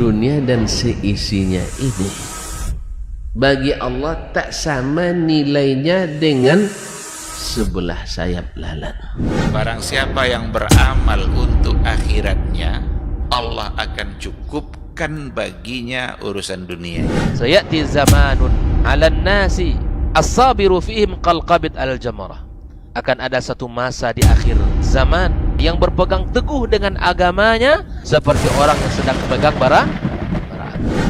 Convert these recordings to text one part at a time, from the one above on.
dunia dan seisinya ini bagi Allah tak sama nilainya dengan sebelah sayap lalat. Barang siapa yang beramal untuk akhiratnya, Allah akan cukupkan baginya urusan dunia. Sayati zamanun 'alan nasi as-sabiru fihim qalqabit al-jamarah. Akan ada satu masa di akhir zaman yang berpegang teguh dengan agamanya seperti orang yang sedang pegang bara api.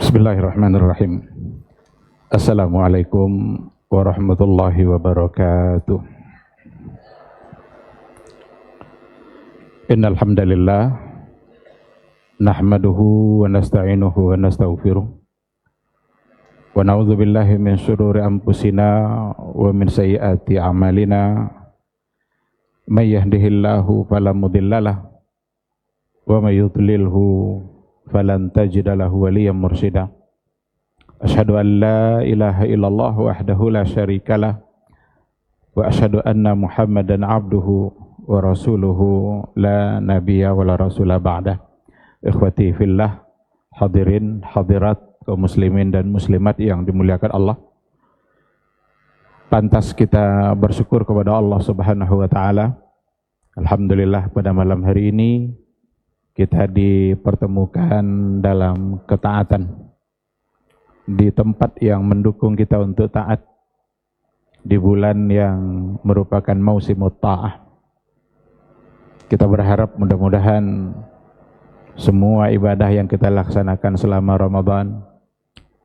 Bismillahirrahmanirrahim. Assalamualaikum warahmatullahi wabarakatuh. Innal hamdalillah nahmaduhu wa nasta'inuhu wa nastaghfiruh wa na'udzu billahi min shururi anfusina wa min sayyiati a'malina. May yahdihillahu fala mudhillalah wa may yudlilhu falan tajida lahu waliyyan mursyida. Asyhadu an la ilaha illallah wahdahu la syarikalah wa asyhadu anna Muhammadan abduhu wa rasuluhu la nabiyya wa la rasula ba'dah. Ikhwati fillah, hadirin hadirat kaum muslimin dan muslimat yang dimuliakan Allah. Pantas kita bersyukur kepada Allah Subhanahu wa taala. Alhamdulillah pada malam hari ini kita dipertemukan dalam ketaatan di tempat yang mendukung kita untuk taat di bulan yang merupakan mausimut ta'ah. Kita berharap mudah-mudahan semua ibadah yang kita laksanakan selama Ramadan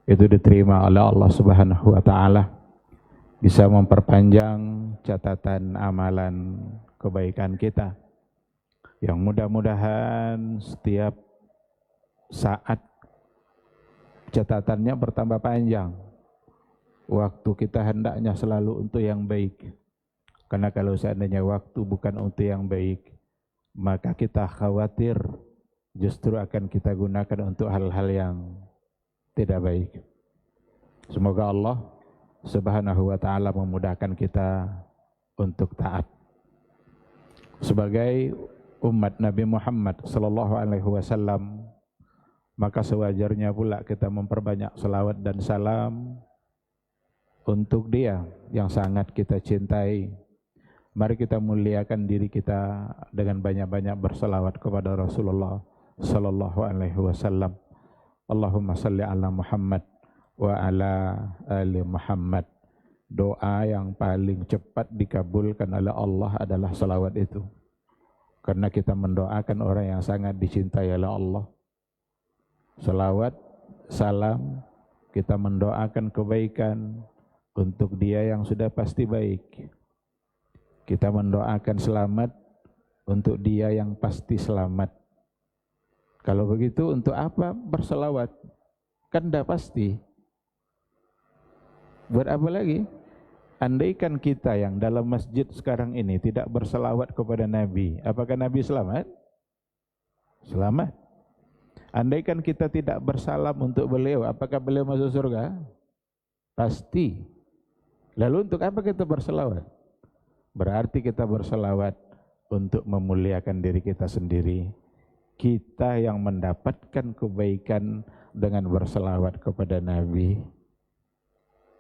itu diterima oleh Allah Subhanahu wa taala, bisa memperpanjang catatan amalan kebaikan kita, yang mudah-mudahan setiap saat catatannya bertambah panjang. Waktu kita hendaknya selalu untuk yang baik. Karena kalau seandainya waktu bukan untuk yang baik, maka kita khawatir justru akan kita gunakan untuk hal-hal yang tidak baik. Semoga Allah Subhanahu wa taala memudahkan kita untuk taat. Sebagai umat Nabi Muhammad sallallahu alaihi wasallam, maka sewajarnya pula kita memperbanyak selawat dan salam untuk Dia yang sangat kita cintai. Mari kita muliakan diri kita dengan banyak-banyak berselawat kepada Rasulullah sallallahu alaihi wasallam. Allahumma salli ala Muhammad wa ala ali Muhammad. Doa yang paling cepat dikabulkan oleh Allah adalah selawat itu. Karena kita mendoakan orang yang sangat dicintai oleh Allah. Selawat, salam, kita mendoakan kebaikan untuk dia yang sudah pasti baik. Kita mendoakan selamat untuk dia yang pasti selamat. Kalau begitu untuk apa berselawat? Kan dah pasti. Buat apa lagi? Andaikan kita yang dalam masjid sekarang ini tidak berselawat kepada Nabi, apakah Nabi selamat? Selamat. Andaikan kita tidak bersalam untuk beliau, apakah beliau masuk surga? Pasti. Lalu untuk apa kita berselawat? Berarti kita berselawat untuk memuliakan diri kita sendiri. Kita yang mendapatkan kebaikan dengan berselawat kepada Nabi.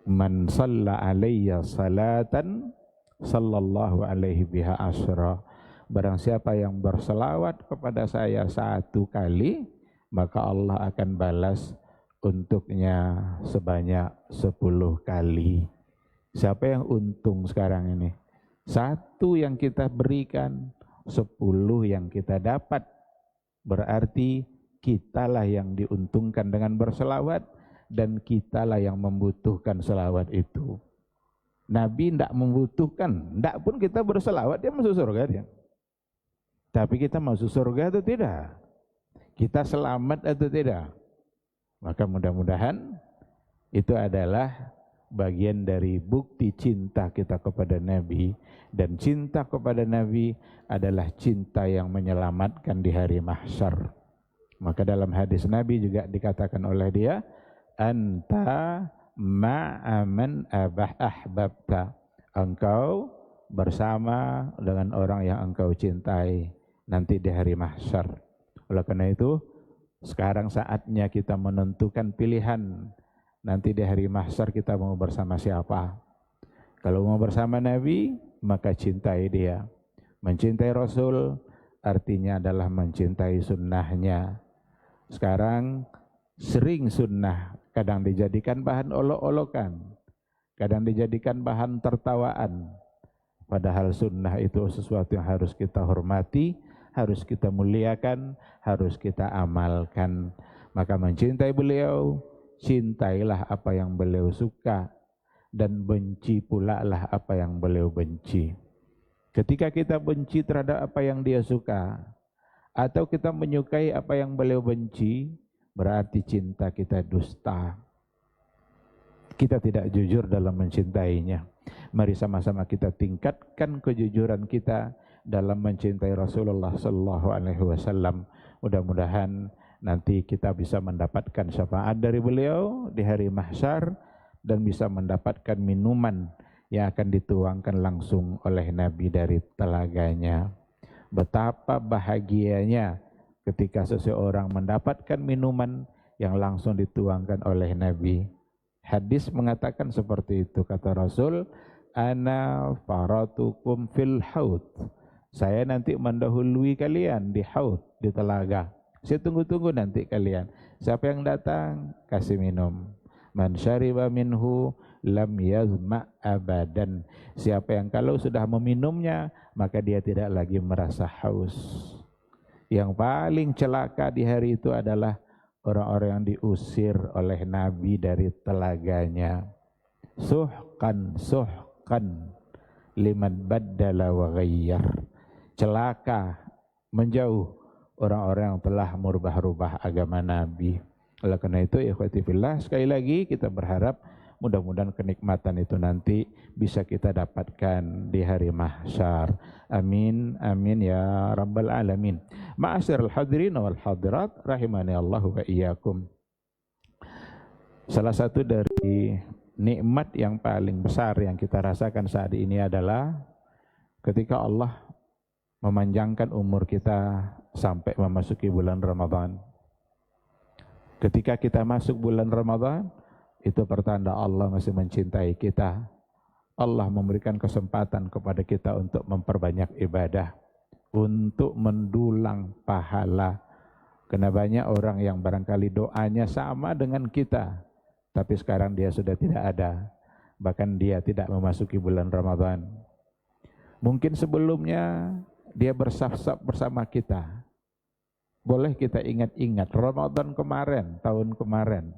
Man shalla alayya salatan sallallahu alaihi biha asyra. Barang siapa yang berselawat kepada saya satu kali, maka Allah akan balas untuknya sebanyak 10 kali. Siapa yang untung sekarang ini? 1 yang kita berikan, 10 yang kita dapat. Berarti kitalah yang diuntungkan dengan berselawat, dan kitalah yang membutuhkan selawat itu. Nabi tidak membutuhkan, tidak pun kita berselawat, dia masuk surga dia. Tapi kita masuk surga atau tidak? Kita selamat atau tidak? Maka mudah-mudahan itu adalah bagian dari bukti cinta kita kepada Nabi, dan cinta kepada Nabi adalah cinta yang menyelamatkan di hari mahsyar. Maka dalam hadis Nabi juga dikatakan oleh dia, anta ma'aman ahbabta, engkau bersama dengan orang yang engkau cintai nanti di hari mahsyar. Oleh karena itu, sekarang saatnya kita menentukan pilihan. Nanti di hari mahsyar kita mau bersama siapa? Kalau mau bersama Nabi, maka cintai dia. Mencintai Rasul artinya adalah mencintai sunnahnya. Sekarang sering sunnah kadang dijadikan bahan olok-olokan, kadang dijadikan bahan tertawaan. Padahal sunnah itu sesuatu yang harus kita hormati, harus kita muliakan, harus kita amalkan. Maka mencintai beliau, cintailah apa yang beliau suka, dan benci pula lah apa yang beliau benci. Ketika kita benci terhadap apa yang dia suka, atau kita menyukai apa yang beliau benci, berarti cinta kita dusta. Kita tidak jujur dalam mencintainya. Mari sama-sama kita tingkatkan kejujuran kita dalam mencintai Rasulullah sallallahu alaihi wasallam. Mudah-mudahan nanti kita bisa mendapatkan syafaat dari beliau di hari mahsyar, dan bisa mendapatkan minuman yang akan dituangkan langsung oleh Nabi dari telaganya. Betapa bahagianya ketika seseorang mendapatkan minuman yang langsung dituangkan oleh Nabi. Hadis mengatakan seperti itu, kata Rasul, ana faratukum fil haud. Saya nanti mendahului kalian di haud, di telaga. Saya tunggu-tunggu nanti kalian. Siapa yang datang, kasih minum. Man syariba minhu lam yazma abadan. Siapa yang kalau sudah meminumnya, maka dia tidak lagi merasa haus. Yang paling celaka di hari itu adalah orang-orang yang diusir oleh Nabi dari telaganya. Suhkan liman baddala wa ghayyar. Celaka, menjauh orang-orang yang telah merubah-rubah agama Nabi. Oleh karena itu, ikhwati fillah, sekali lagi kita berharap mudah-mudahan kenikmatan itu nanti bisa kita dapatkan di hari mahsyar. Amin, amin ya rabbal alamin. Ma'asyiral hadirin wal hadirat rahimani Allah wa iyyakum. Salah satu dari nikmat yang paling besar yang kita rasakan saat ini adalah ketika Allah memanjangkan umur kita sampai memasuki bulan Ramadan. Ketika kita masuk bulan Ramadan, itu pertanda Allah masih mencintai kita. Allah memberikan kesempatan kepada kita untuk memperbanyak ibadah, untuk mendulang pahala. Karena banyak orang yang barangkali doanya sama dengan kita, tapi sekarang dia sudah tidak ada. Bahkan dia tidak memasuki bulan Ramadan. Mungkin sebelumnya dia bersaf-saf bersama kita. Boleh kita ingat-ingat Ramadan kemarin, tahun kemarin.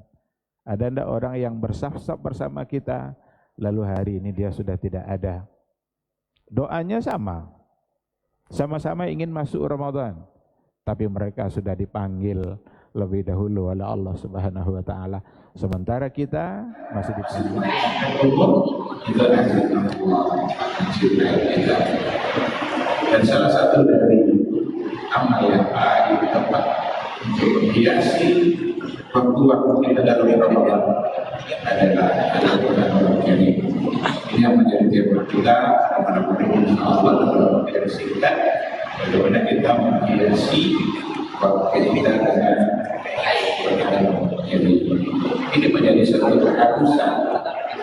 Ada ndak orang yang bersaf-saf bersama kita, lalu hari ini dia sudah tidak ada. Doanya sama. Sama-sama ingin masuk Ramadan, tapi mereka sudah dipanggil lebih dahulu oleh Allah Subhanahu wa taala. Sementara kita masih dipanggil. Dan salah satu dari amal yang paling tepat untuk menghiasi waktu-waktu kita dalam Ramadan adalah Al-Quran Al-Karim. Ini yang menjadi tema kita pada pertemuan Allah dalam versi kita. Bagaimana kita menghiasi waktu kita dengan Al-Quran Al-Karim. Ini menjadi satu keharusan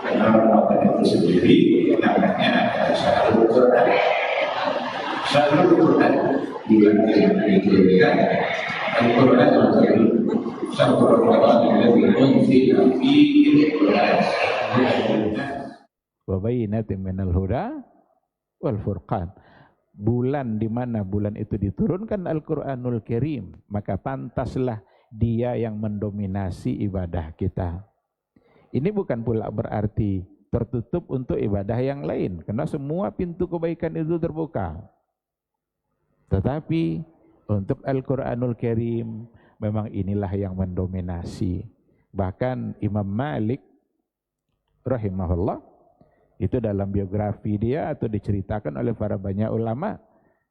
karena Ramadan itu sendiri namanya Syahrul Quran. Syahrul Quran bulan yang diturunkan Al-Quran Al-Karim شهر رمضان الذي أنزل فيه القرآن wa bayyinatin minal huda wal furqan. Bulan di mana bulan itu diturunkan Al-Qur'anul Karim, maka pantaslah dia yang mendominasi ibadah kita. Ini bukan pula berarti tertutup untuk ibadah yang lain, karena semua pintu kebaikan itu terbuka. Tetapi untuk Al-Qur'anul Karim memang inilah yang mendominasi. Bahkan Imam Malik rahimahullah, itu dalam biografi dia atau diceritakan oleh para banyak ulama,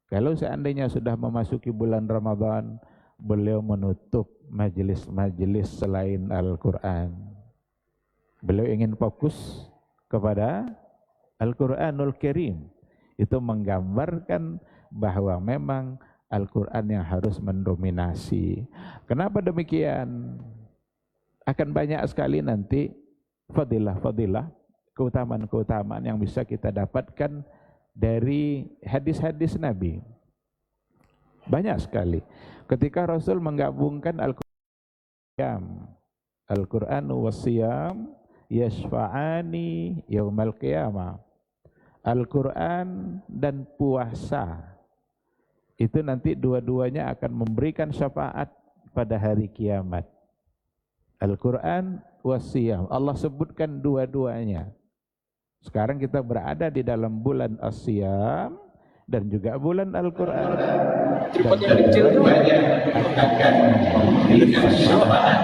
kalau seandainya sudah memasuki bulan Ramadan, beliau menutup majelis-majelis selain Al-Quran. Beliau ingin fokus kepada Al-Quranul Karim. Itu menggambarkan bahwa memang Al-Quran yang harus mendominasi. Kenapa demikian? Akan banyak sekali nanti fadilah-fadilah, keutamaan-keutamaan yang bisa kita dapatkan dari hadis-hadis Nabi. Banyak sekali. Ketika Rasul menggabungkan Al-Quran was-siyam yashfa'ani yaumal qiyamah. Al-Quran dan puasa, itu nanti dua-duanya akan memberikan syafaat pada hari kiamat. Al-Quran was-siyam, Allah sebutkan dua-duanya. Sekarang kita berada di dalam bulan As-Siyam dan juga bulan Al-Quran. dan banyak akan memberikan syafaat.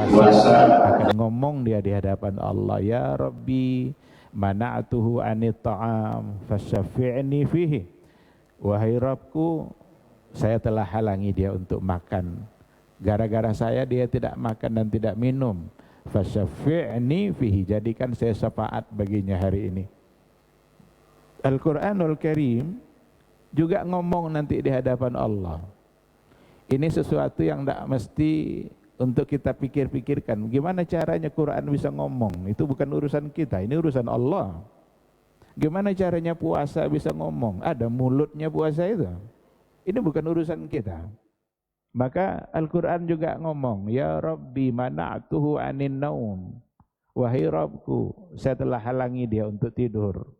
Puasa akan ngomong dia di hadapan Allah, ya Rabbi mana'atuhu anit ta'am fasyafi'ni fihi. Wahai Rabbku, saya telah halangi dia untuk makan. Gara-gara saya dia tidak makan dan tidak minum. Fasyafi'ni fihi, jadikan saya syafaat baginya hari ini. Al-Quranul Karim juga ngomong nanti di hadapan Allah. Ini sesuatu yang tidak mesti untuk kita pikir-pikirkan. Gimana caranya Quran bisa ngomong? Itu bukan urusan kita, ini urusan Allah. Gimana caranya puasa bisa ngomong? Ada mulutnya puasa itu. Ini bukan urusan kita. Maka Al-Quran juga ngomong, ya Rabbi mana'tuhu anin naum. Wahai Rabbku, saya telah halangi dia untuk tidur.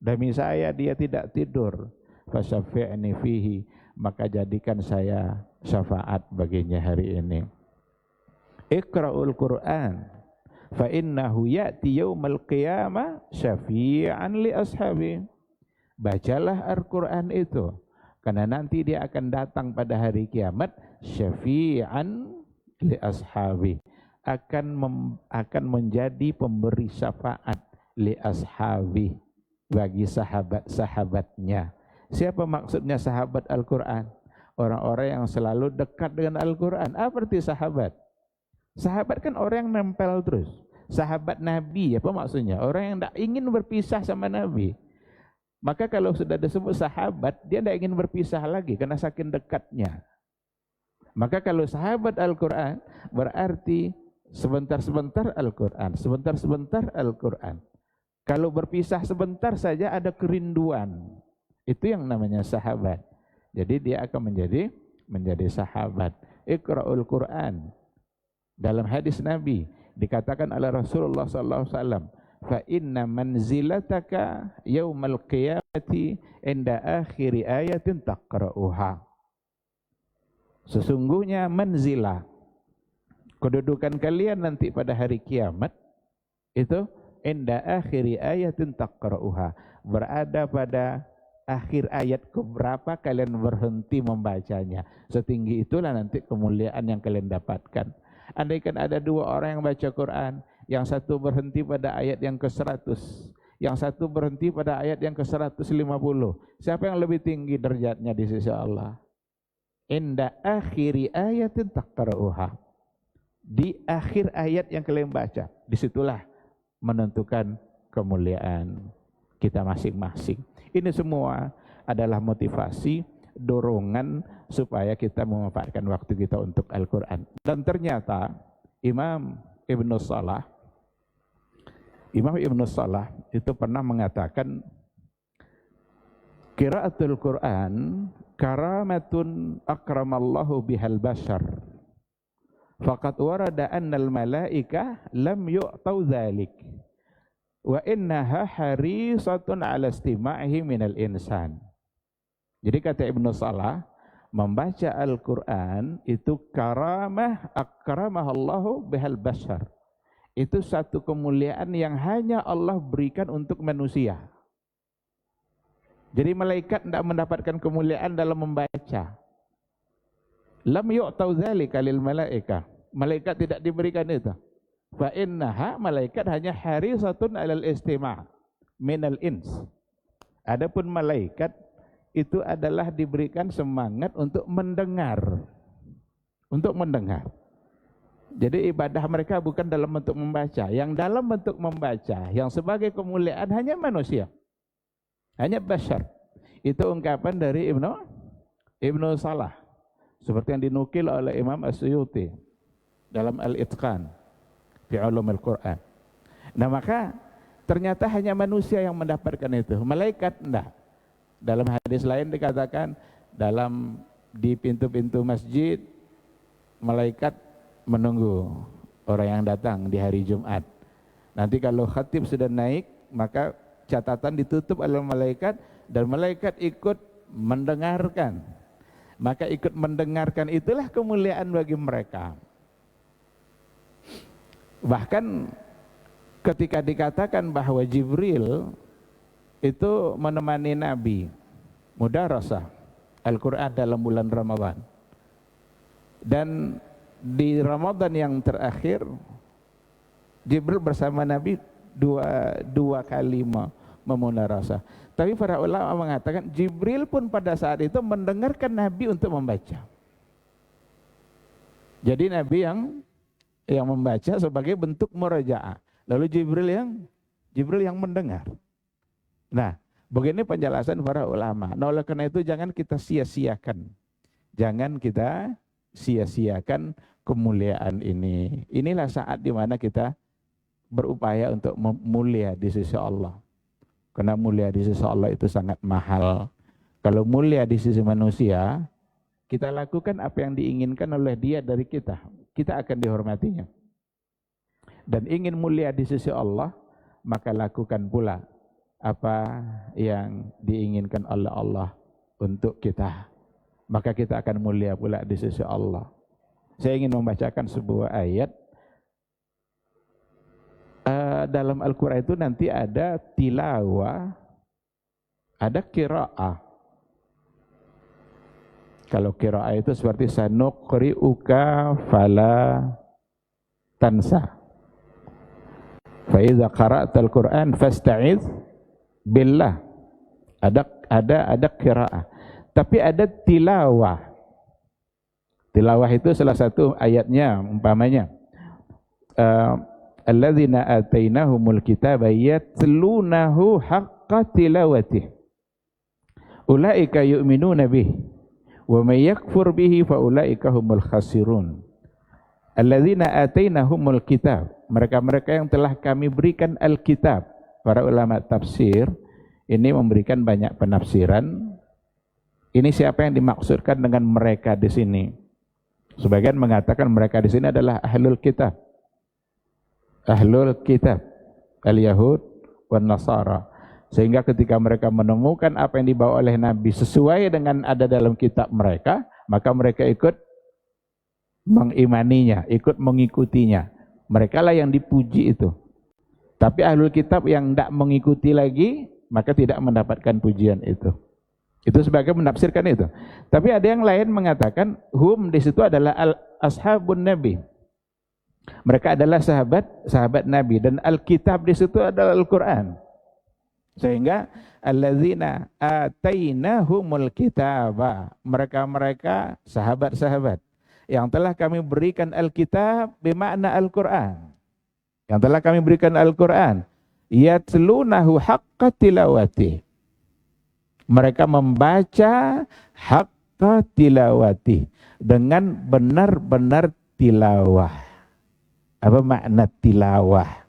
Demi saya dia tidak tidur. Fasyafi'ni fihi, maka jadikan saya syafaat baginya hari ini. Iqra'ul Qur'an fa innahu ya'ti yaumal qiyamah syafi'an li ashabi. Bacalah Al-Quran itu, karena nanti dia akan datang pada hari kiamat syafi'an li ashabi, akan menjadi pemberi syafaat li ashabi, bagi sahabat-sahabatnya. Siapa maksudnya sahabat Al-Quran? Orang-orang yang selalu dekat dengan Al-Quran. Apa arti sahabat? Sahabat kan orang yang nempel terus. Sahabat Nabi, apa maksudnya? Orang yang tidak ingin berpisah sama Nabi. Maka kalau sudah disebut sahabat, dia tidak ingin berpisah lagi karena saking dekatnya. Maka kalau sahabat Al-Quran, berarti sebentar-sebentar Al-Quran, sebentar-sebentar Al-Quran. Kalau berpisah sebentar saja ada kerinduan. Itu yang namanya sahabat. Jadi dia akan menjadi sahabat. Iqra'ul Quran. Dalam hadis Nabi dikatakan oleh Rasulullah SAW, fa inna manzilataka yaumal qiyamati inda akhiri ayatin taqra'uha. Sesungguhnya manzilah, kedudukan kalian nanti pada hari kiamat itu inda akhiri ayatin taqra'uha, berada pada akhir ayat keberapa kalian berhenti membacanya. Setinggi itulah nanti kemuliaan yang kalian dapatkan. Andaikan ada dua orang yang baca Quran, yang satu berhenti pada ayat yang ke-100, yang satu berhenti pada ayat yang ke-150, siapa yang lebih tinggi derajatnya di sisi Allah? Inda akhiri ayatin taqra'uha, di akhir ayat yang kalian baca, disitulah menentukan kemuliaan kita masing-masing. Ini semua adalah motivasi, dorongan supaya kita memanfaatkan waktu kita untuk Al-Quran. Dan ternyata Imam Ibnu Salah itu pernah mengatakan, qiraatul Quran karamatun akramallahu bihal bashar. Faqad warada annal malaika lam yu'tau dzalik. Wa innaha harisatun ala istima'ihi minal insan. Jadi kata Ibnu Salah, membaca Al-Quran itu karamah akramahallahu bihal bashar. Itu satu kemuliaan yang hanya Allah berikan untuk manusia. Jadi malaikat tidak mendapatkan kemuliaan dalam membaca. Lam yu'tau dzalika lil malaika. Malaikat tidak diberikan itu. Fa innaha, malaikat hanya harisatun alal istima' minal ins. Adapun malaikat itu adalah diberikan semangat untuk mendengar. Untuk mendengar. Jadi ibadah mereka bukan dalam bentuk membaca. Yang dalam bentuk membaca, yang sebagai kemuliaan hanya manusia. Hanya bashar. Itu ungkapan dari Ibnu Salah. Seperti yang dinukil oleh Imam As-Suyuti dalam Al-Itqan fi Ulumul Quran. Nah, maka ternyata hanya manusia yang mendapatkan itu. Malaikat enggak. Dalam hadis lain dikatakan di pintu-pintu masjid malaikat menunggu orang yang datang di hari Jumat. Nanti kalau khatib sudah naik, maka catatan ditutup oleh malaikat dan malaikat ikut mendengarkan. Maka ikut mendengarkan itulah kemuliaan bagi mereka. Bahkan ketika dikatakan bahwa Jibril itu menemani Nabi mudarasah Al-Quran dalam bulan Ramadan. Dan di Ramadan yang terakhir Jibril bersama Nabi dua kali memudarasah. Tapi para ulama mengatakan Jibril pun pada saat itu mendengarkan Nabi untuk membaca. Jadi Nabi yang membaca sebagai bentuk murajaah. Lalu Jibril yang mendengar. Nah, begini penjelasan para ulama. Nah, oleh karena itu jangan kita sia-siakan. Jangan kita sia-siakan kemuliaan ini. Inilah saat di mana kita berupaya untuk mulia di sisi Allah. Karena mulia di sisi Allah itu sangat mahal. Kalau mulia di sisi manusia, kita lakukan apa yang diinginkan oleh dia dari kita. Kita akan dihormatinya. Dan ingin mulia di sisi Allah, maka lakukan pula apa yang diinginkan oleh Allah untuk kita. Maka kita akan mulia pula di sisi Allah. Saya ingin membacakan sebuah ayat. Dalam Al-Quran itu nanti ada tilawah, ada qiraah. Kalau qiraah itu seperti sanuqri'uka fala tansa. Fa idza qara'tal Qur'an fasta'iz billah. Ada qiraah. Tapi ada tilawah. Tilawah itu salah satu ayatnya umpamanya alladzina atainahumul kitaba yatlunahu haqqa tilawatih ulaika yu'minuna bih wa may yakfur bihi fa ulaika humul khasirun. Alladzina atainahumul kitab, mereka-mereka yang telah kami berikan Alkitab. Para ulama tafsir ini memberikan banyak penafsiran. Ini siapa yang dimaksudkan dengan mereka di sini? Sebagian mengatakan mereka di sini adalah ahlul kitab. Ahlul kitab, al-Yahud wan Nasara. Sehingga ketika mereka menemukan apa yang dibawa oleh Nabi sesuai dengan ada dalam kitab mereka, maka mereka ikut mengimaninya, ikut mengikutinya. Mereka lah yang dipuji itu. Tapi ahlul kitab yang tidak mengikuti lagi, maka tidak mendapatkan pujian itu. Itu sebagai menafsirkan itu. Tapi ada yang lain mengatakan hum di situ adalah ashabun Nabi. Mereka adalah sahabat Nabi, dan Alkitab di situ adalah Al-Quran. Sehingga alladzina atainahumul kitaba, mereka sahabat-sahabat yang telah kami berikan Alkitab bermakna Al-Quran. Yang telah kami berikan Al-Quran, yatlunahu haqqa tilawati. Mereka membaca haqqa tilawati, dengan benar-benar tilawah. Apa makna tilawah?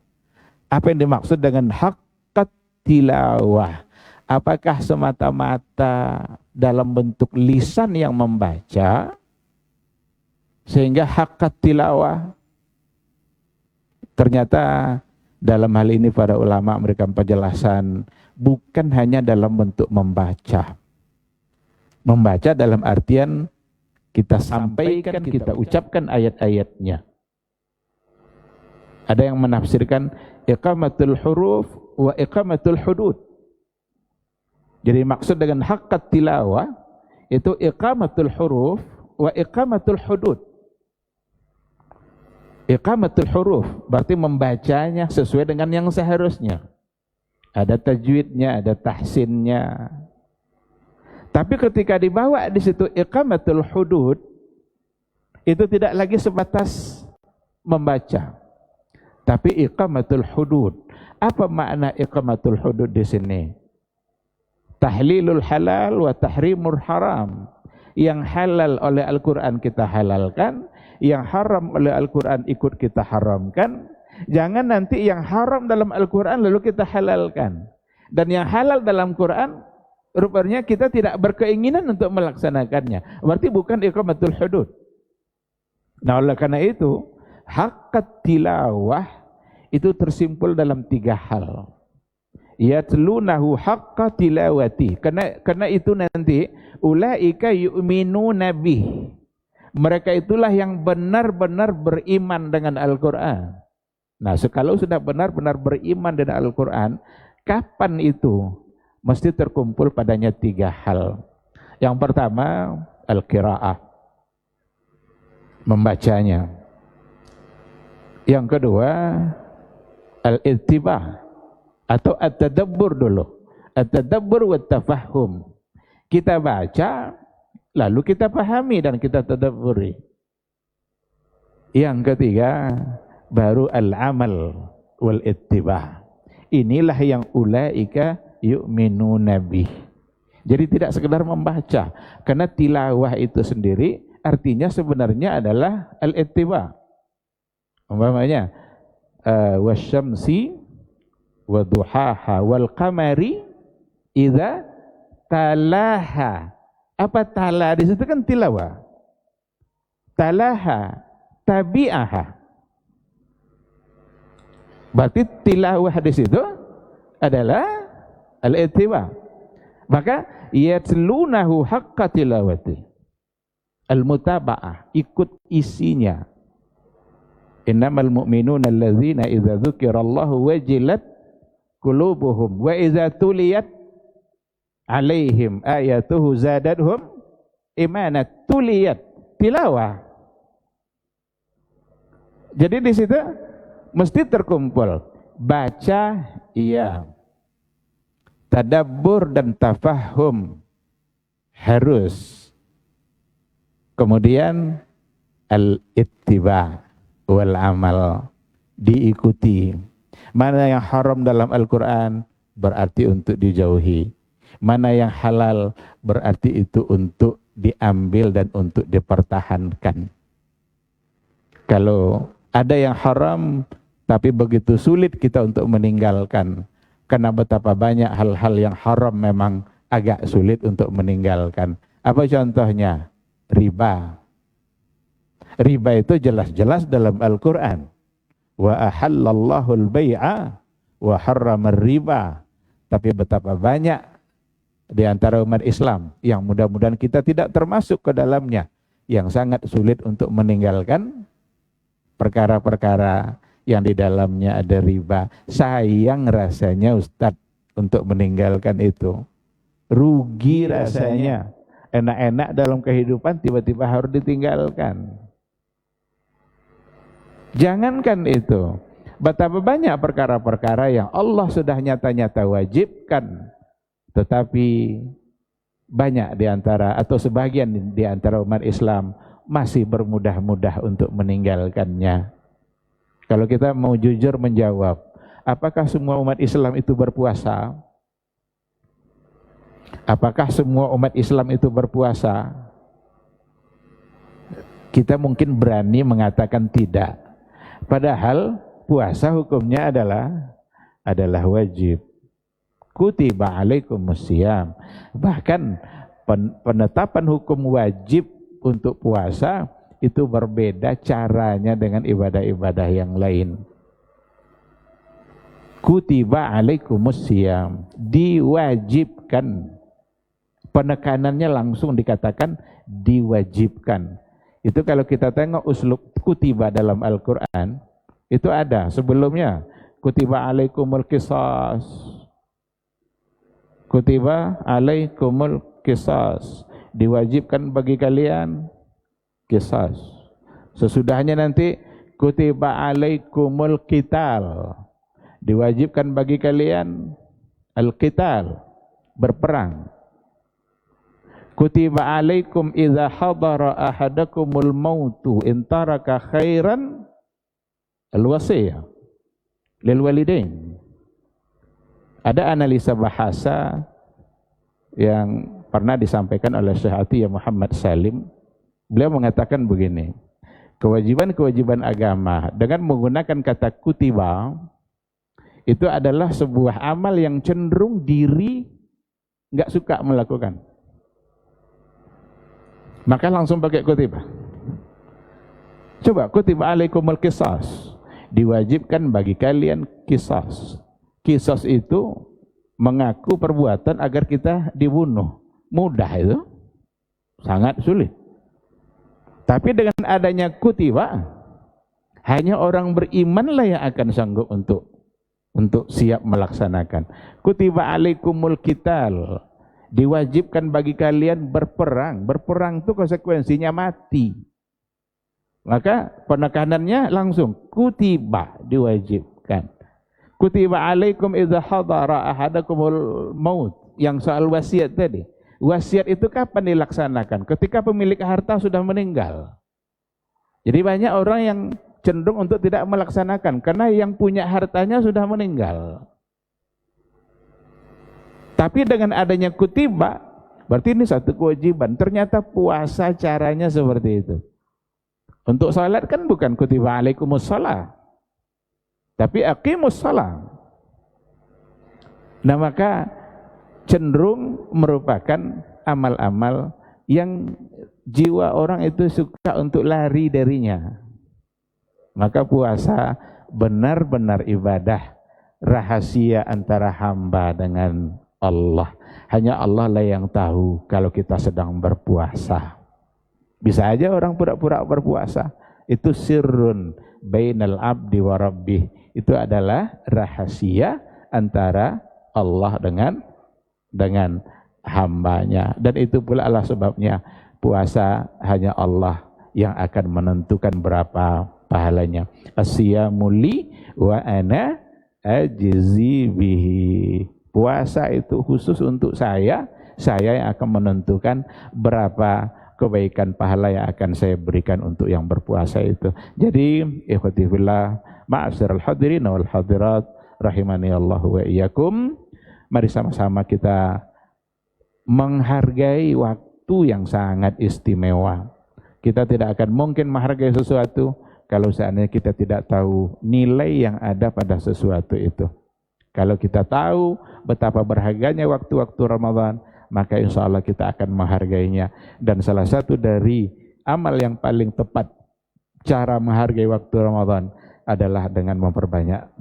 Apa yang dimaksud dengan haqqa tilawah? apakah semata-mata dalam bentuk lisan yang membaca sehingga haqqat tilawah? Ternyata dalam hal ini para ulama memberikan penjelasan, bukan hanya dalam bentuk membaca. Membaca dalam artian kita sampaikan, kita ucapkan ayat-ayatnya. Ada yang menafsirkan iqamatul huruf wa iqamatul hudud. Jadi maksud dengan haqqat tilawah itu iqamatul huruf wa iqamatul hudud. Iqamatul huruf berarti membacanya sesuai dengan yang seharusnya. Ada tajwidnya, ada tahsinnya. Tapi ketika dibawa di situ iqamatul hudud, itu tidak lagi sebatas membaca, tapi iqamatul hudud. Apa makna iqamatul hudud di sini? Tahlilul halal wa tahrimul haram. Yang halal oleh Al-Quran kita halalkan, yang haram oleh Al-Quran ikut kita haramkan. Jangan nanti yang haram dalam Al-Quran lalu kita halalkan, dan yang halal dalam Quran rupanya kita tidak berkeinginan untuk melaksanakannya. Berarti bukan iqamatul hudud. Nah, oleh karena itu haqqat tilawah itu tersimpul dalam 3 hal. Yatlunahu haqqa tilawati. Karena itu nanti ulaika yu'minuna bih. Mereka itulah yang benar-benar beriman dengan Al-Quran. Nah, kalau sudah benar-benar beriman dengan Al-Quran, kapan itu? Mesti terkumpul padanya 3 hal. Yang pertama, al-qiraah, membacanya. Yang kedua, al-ittibah, atau at-tadabbur dulu. At-tadabbur wa tafahum. Kita baca, lalu kita pahami dan kita tadabburi. Yang ketiga, baru al-amal wal ittibah. Inilah yang ulaika yu'minuna bih. Jadi tidak sekedar membaca, karena tilawah itu sendiri artinya sebenarnya adalah al-ittibah. Umpamanya wasyamsi wa duhaha wal qamari idza talaha. Apa tala di situ kan tilawah. Talaha tabi'aha. Berarti tilawah di situ adalah al-ittibah. Maka yatlunahu haqqa tilawati. Al-mutaba'ah, ikut isinya. Innamal mu'minuna alladzina idza dzukirallahu wajilat qulubuhum wa idza tuliyat alaihim ayatuhu zadatuhum imanat. Tuliyat, tilawah. Jadi di situ mesti terkumpul baca, iya, tadabbur dan tafahum harus, kemudian al-ittiba wal amal, diikuti. Mana yang haram dalam Al-Quran berarti untuk dijauhi, mana yang halal berarti itu untuk diambil dan untuk dipertahankan. Kalau ada yang haram tapi begitu sulit kita untuk meninggalkan, karena betapa banyak hal-hal yang haram memang agak sulit untuk meninggalkan. Apa contohnya? Riba. Riba itu jelas-jelas dalam Al-Quran. Wa ahallallahu al-bay'a wa harrama riba. Tapi betapa banyak di antara umat Islam yang mudah-mudahan kita tidak termasuk ke dalamnya, yang sangat sulit untuk meninggalkan perkara-perkara yang di dalamnya ada riba. Sayang rasanya Ustadz untuk meninggalkan itu. Rugi rasanya. Enak-enak dalam kehidupan tiba-tiba harus ditinggalkan. Jangankan itu, betapa banyak perkara-perkara yang Allah sudah nyata-nyata wajibkan, tetapi banyak di antara atau sebagian di antara umat Islam masih bermudah-mudah untuk meninggalkannya. Kalau kita mau jujur menjawab, apakah semua umat Islam itu berpuasa? Apakah semua umat Islam itu berpuasa? Kita mungkin berani mengatakan tidak. Padahal puasa hukumnya adalah wajib. kutiba alaikumusiyam. Bahkan penetapan hukum wajib untuk puasa itu berbeda caranya dengan ibadah-ibadah yang lain. Kutiba alaikumusiyam, diwajibkan. Penekanannya langsung dikatakan diwajibkan. Itu kalau kita tengok uslub kutiba dalam Al-Quran, itu ada sebelumnya. Kutiba alaikumul qisas. Kutiba alaikumul qisas. Diwajibkan bagi kalian qisas. Sesudahnya nanti kutiba alaikumul qital. Diwajibkan bagi kalian al-qital, berperang. Kutiba alaikum idza hadara ahadakumul mautu in taraka khairan al-wasiyah lil walidain. Ada analisa bahasa yang pernah disampaikan oleh Syekh Atiyah Muhammad Salim. Beliau mengatakan begini, kewajiban-kewajiban agama dengan menggunakan kata kutiba itu adalah sebuah amal yang cenderung diri nggak suka melakukan. Maka langsung pakai kutiba. Coba kutiba alaikumul qisas. Diwajibkan bagi kalian qisas. Qisas itu mengaku perbuatan agar kita dibunuh. Mudah itu. Sangat sulit. Tapi dengan adanya kutiba, hanya orang berimanlah yang akan sanggup untuk siap melaksanakan. Kutiba alaikumul qital. Diwajibkan bagi kalian berperang. Berperang itu konsekuensinya mati. Maka penekanannya langsung kutiba, diwajibkan. Kutiba alaikum idza hadara ahadakumul maut. Yang soal wasiat tadi. Wasiat itu kapan dilaksanakan? Ketika pemilik harta sudah meninggal. Jadi banyak orang yang cenderung untuk tidak melaksanakan karena yang punya hartanya sudah meninggal. Tapi dengan adanya kutiba, berarti ini satu kewajiban. Ternyata puasa caranya seperti itu. Untuk salat kan bukan kutiba alaikumus shalah, tapi aqimus shalah. Nah maka cenderung merupakan amal-amal yang jiwa orang itu suka untuk lari darinya. Maka puasa benar-benar ibadah rahasia antara hamba dengan Allah. Hanya Allah lah yang tahu kalau kita sedang berpuasa. Bisa aja orang pura-pura berpuasa. Itu sirrun bainal abdi wa rabbih. Itu adalah rahasia antara Allah dengan hambanya. Dan itu pula lah sebabnya puasa hanya Allah yang akan menentukan berapa pahalanya. As-siyamu li wa ana ajzi bihi. Puasa itu khusus untuk saya yang akan menentukan berapa kebaikan pahala yang akan saya berikan untuk yang berpuasa itu. Jadi, ikhwati fillah, ma'asyiral hadirin wal hadirat rahimani Allah wa iyyakum. Mari sama-sama kita menghargai waktu yang sangat istimewa. Kita tidak akan mungkin menghargai sesuatu kalau seandainya kita tidak tahu nilai yang ada pada sesuatu itu. Kalau kita tahu betapa berharganya waktu-waktu Ramadan, maka insya Allah kita akan menghargainya. Dan salah satu dari amal yang paling tepat cara menghargai waktu Ramadan adalah dengan memperbanyak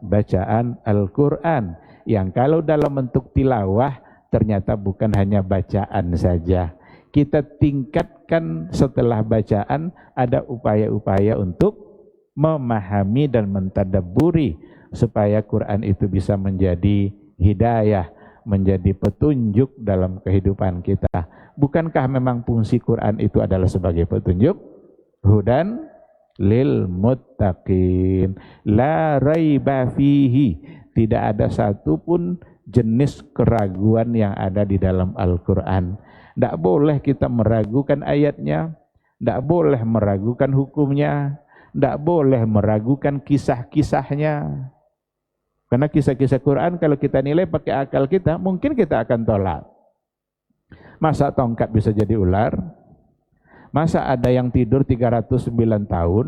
bacaan Al-Quran. Yang kalau dalam bentuk tilawah ternyata bukan hanya bacaan saja. Kita tingkatkan setelah bacaan, ada upaya-upaya untuk memahami dan mentadabburi supaya Quran itu bisa menjadi hidayah, menjadi petunjuk dalam kehidupan kita. Bukankah memang fungsi Quran itu adalah sebagai petunjuk? Hudan lil muttaqin, la raiba fihi. Tidak ada satupun jenis keraguan yang ada di dalam Al-Quran. Tidak boleh kita meragukan ayatnya, tidak boleh meragukan hukumnya, tidak boleh meragukan kisah-kisahnya. Karena kisah-kisah Quran kalau kita nilai pakai akal kita, mungkin kita akan tolak. Masa tongkat bisa jadi ular? Masa ada yang tidur 309 tahun?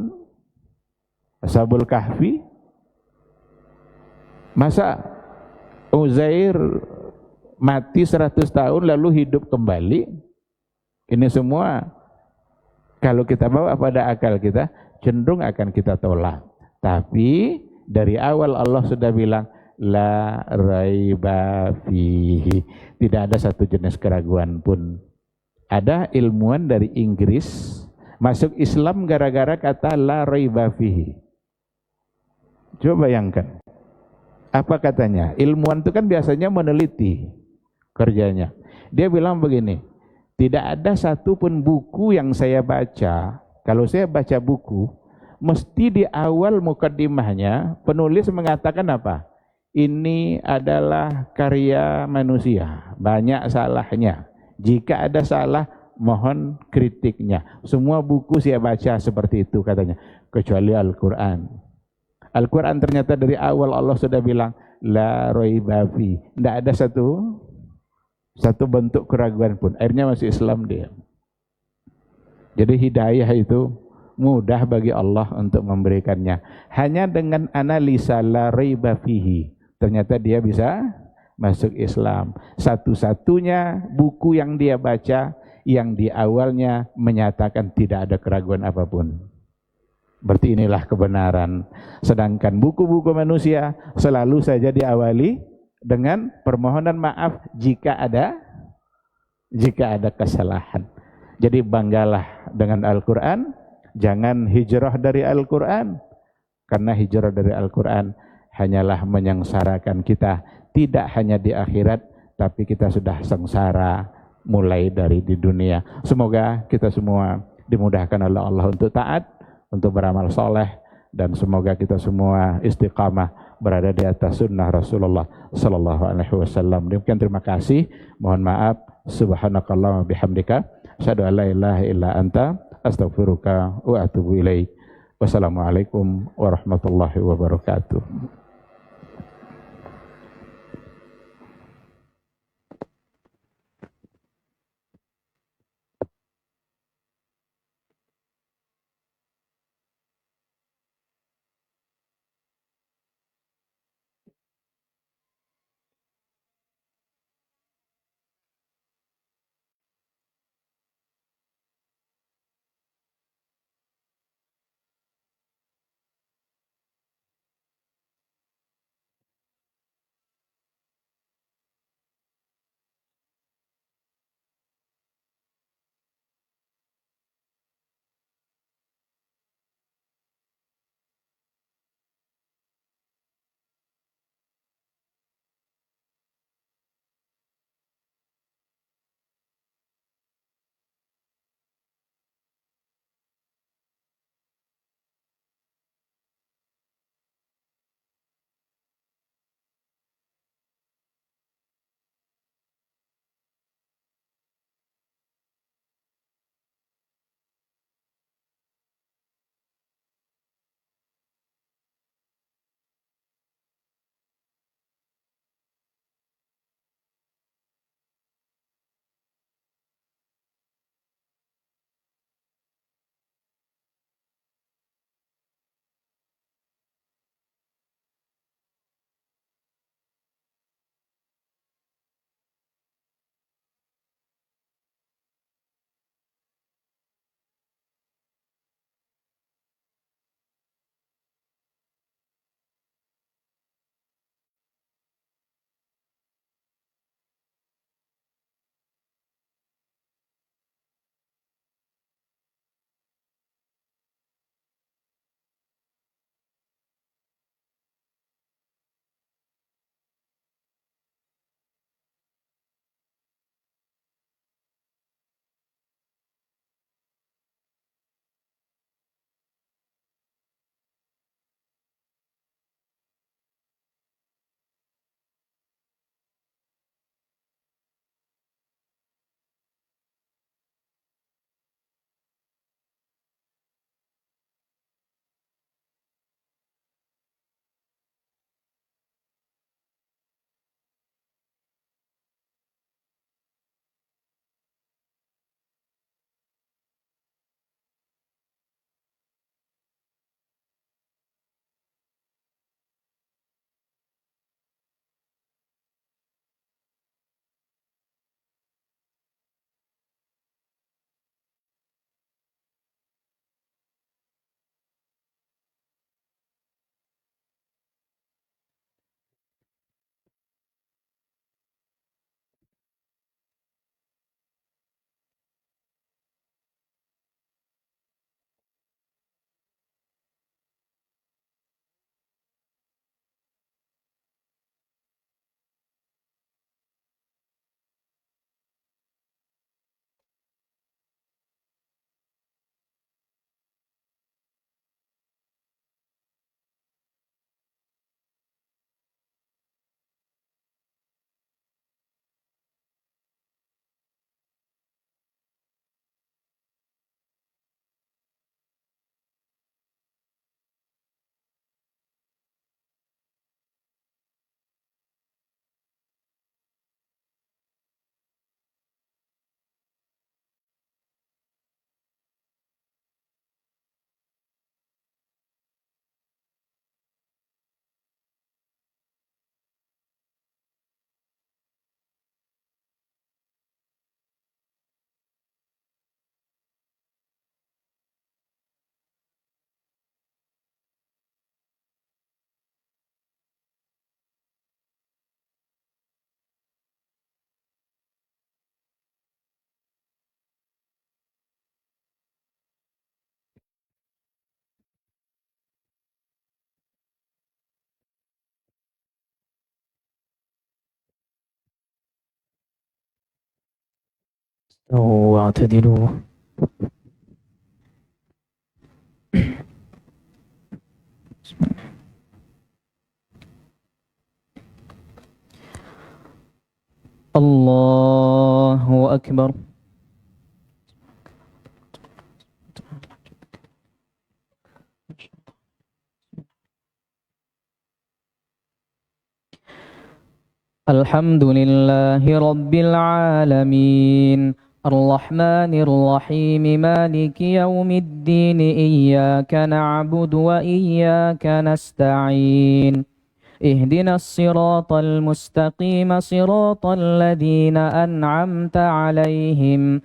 Ashabul Kahfi? Masa Uzair mati 100 tahun lalu hidup kembali. Ini semua kalau kita bawa pada akal kita, cenderung akan kita tolak. Tapi dari awal Allah sudah bilang la raiba fihi. Tidak ada satu jenis keraguan pun. Ada ilmuwan dari Inggris masuk Islam gara-gara kata la raiba fihi. Coba bayangkan. Apa katanya? Ilmuwan itu kan biasanya meneliti kerjanya. Dia bilang begini, tidak ada satupun buku yang saya baca. Kalau saya baca buku, mesti di awal mukaddimahnya penulis mengatakan apa? Ini adalah karya manusia, banyak salahnya. Jika ada salah, mohon kritiknya. Semua buku saya baca seperti itu katanya, kecuali Al-Quran. Al-Quran ternyata dari awal Allah sudah bilang la raiba fi. Tidak ada satu bentuk keraguan pun. Akhirnya masuk Islam dia. Jadi hidayah itu mudah bagi Allah untuk memberikannya. Hanya dengan analisa la raiba fihi, ternyata dia bisa masuk Islam. Satu-satunya buku yang dia baca yang di awalnya menyatakan tidak ada keraguan apapun. Berarti inilah kebenaran. Sedangkan buku-buku manusia selalu saja diawali dengan permohonan maaf jika ada kesalahan. Jadi banggalah dengan Al-Quran, jangan hijrah dari Al-Quran, karena hijrah dari Al-Quran hanyalah menyengsarakan kita, tidak hanya di akhirat, tapi kita sudah sengsara mulai dari di dunia. Semoga kita semua dimudahkan oleh Allah untuk taat, untuk beramal soleh, dan semoga kita semua istiqamah berada di atas sunnah Rasulullah sallallahu alaihi wasallam. Demikian, terima kasih. Mohon maaf. Subhanakallahumma bihamdika asyhadu an la ilaha illa anta astaghfiruka wa atubu ilaik. Wassalamualaikum warahmatullahi wabarakatuh. واعتدلوا. الله أكبر. الحمد لله رب العالمين الرحمن الرحيم مالك يوم الدين إياك نعبد وإياك نستعين اهدنا الصراط المستقيم صراط الذين أنعمت عليهم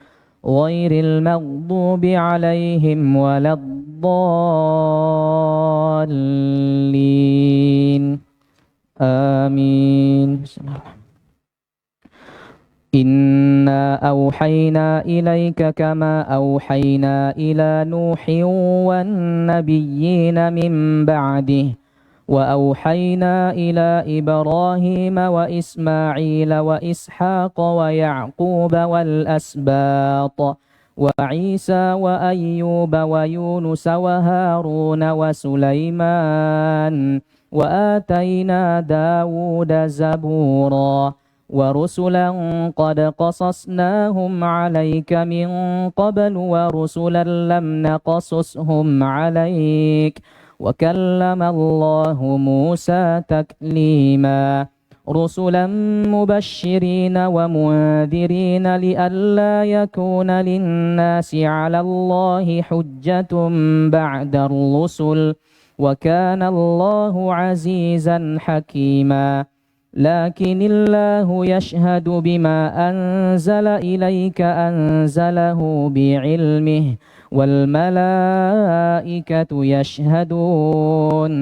غير المغضوب عليهم ولا الضالين آمين. إنا أوحينا إليك كما أوحينا إلى نوح والنبيين من بعده وأوحينا إلى إبراهيم وإسماعيل وإسحاق ويعقوب والأسباط وعيسى وأيوب ويونس وهارون وسليمان وآتينا داود زبورا ورسلا قد قصصناهم عليك من قبل ورسلا لم نقصصهم عليك وكلم الله موسى تكليما رسلا مبشرين ومنذرين لئلا يكون للناس على الله حجة بعد الرسل وكان الله عزيزا حكيما لكن الله يشهد بما أنزل إليك أنزله بعلمه والملائكة يشهدون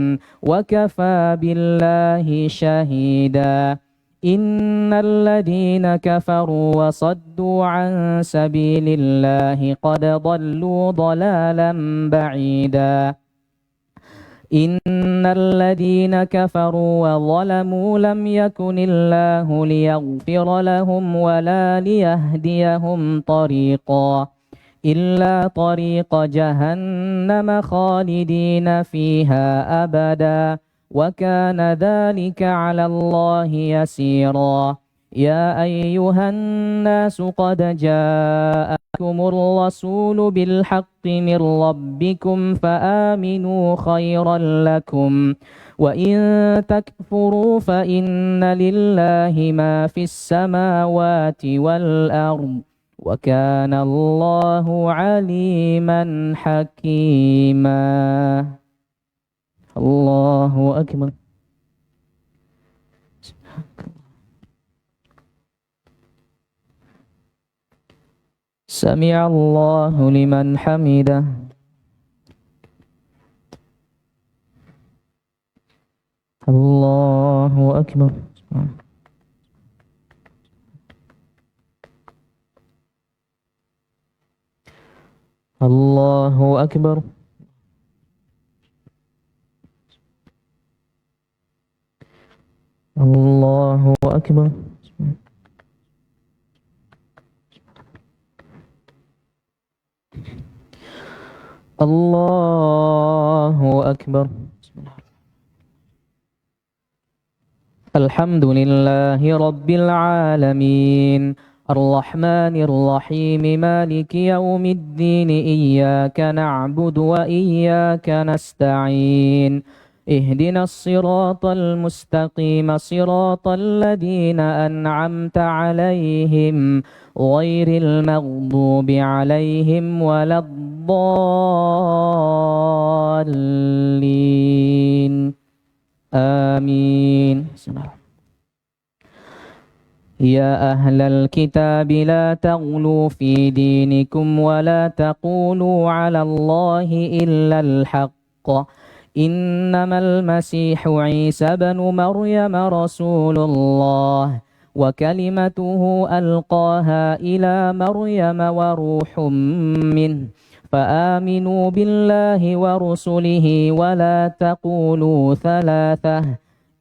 وكفى بالله شهيدا إن الذين كفروا وصدوا عن سبيل الله قد ضلوا ضلالا بعيدا إن الذين كفروا وظلموا لم يكن الله ليغفر لهم ولا ليهديهم طريقا إلا طريق جهنم خالدين فيها أبدا وكان ذلك على الله يسيرا يا أيها الناس قد جاءكم الرسول بالحق من ربكم فآمنوا خيرا لكم وإن تكفروا فإن لله ما في السماوات والأرض وكان الله عليما حكيما. الله أكبر. سمع الله لمن حمده. الله أكبر. الله أكبر. الله أكبر. الله أكبر. الحمد لله رب العالمين الرحمن الرحيم مالك يوم الدين إياك نعبد وإياك نستعين اهدنا الصراط المستقيم صراط الذين أنعمت عليهم غير المغضوب عليهم ولا الضالين آمين. يا أهل الكتاب لا تغلوا في دينكم ولا تقولوا على الله إلا الحق إنما المسيح عيسى بن مريم رسول الله وكلمته ألقاها إلى مريم وروح منه فآمنوا بالله ورسله ولا تقولوا ثلاثة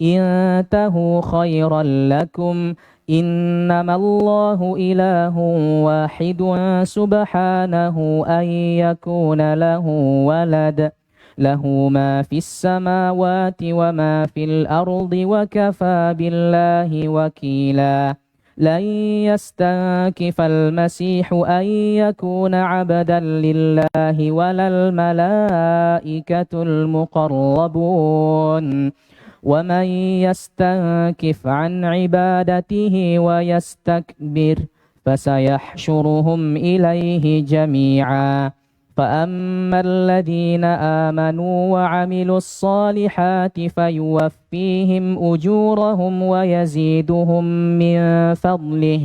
انتهوا خيرا لكم إنما الله إله واحد سبحانه أن يكون له ولد له ما في السماوات وما في الأرض وكفى بالله وكيلا لن يستنكف المسيح أن يكون عبدا لله ولا الملائكة المقربون ومن يستنكف عن عبادته ويستكبر فسيحشرهم إليه جميعا فأما الذين آمنوا وعملوا الصالحات فيوفيهم أجورهم ويزيدهم من فضله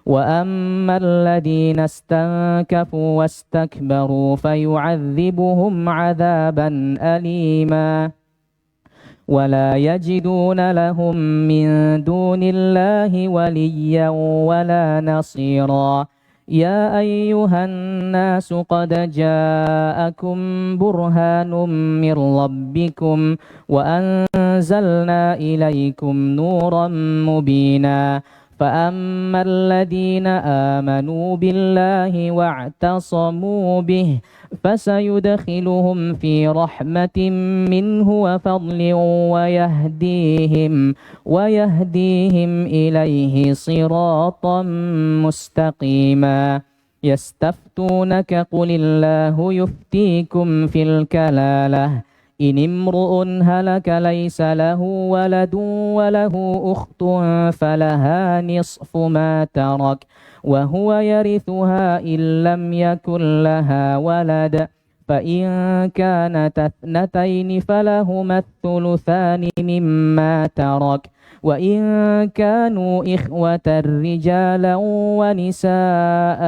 وأما الذين استنكفوا واستكبروا فيعذبهم عذابا أليما ولا يجدون لهم من دون الله وليا ولا نصيرا يا أيها الناس قد جاءكم برهان من ربكم وأنزلنا إليكم نورا مبينا فأما الذين آمنوا بالله واعتصموا به فسيدخلهم في رحمة منه وفضل ويهديهم إليه صراطا مستقيما يستفتونك قل الله يفتيكم في الكلالة إن امرؤ هلك ليس له ولد وله أخت فلها نصف ما ترك وهو يرثها إن لم يكن لها ولد فإن كانت اثنتين فلهما الثلثان مما ترك وإن كانوا إخوة رجالا ونساء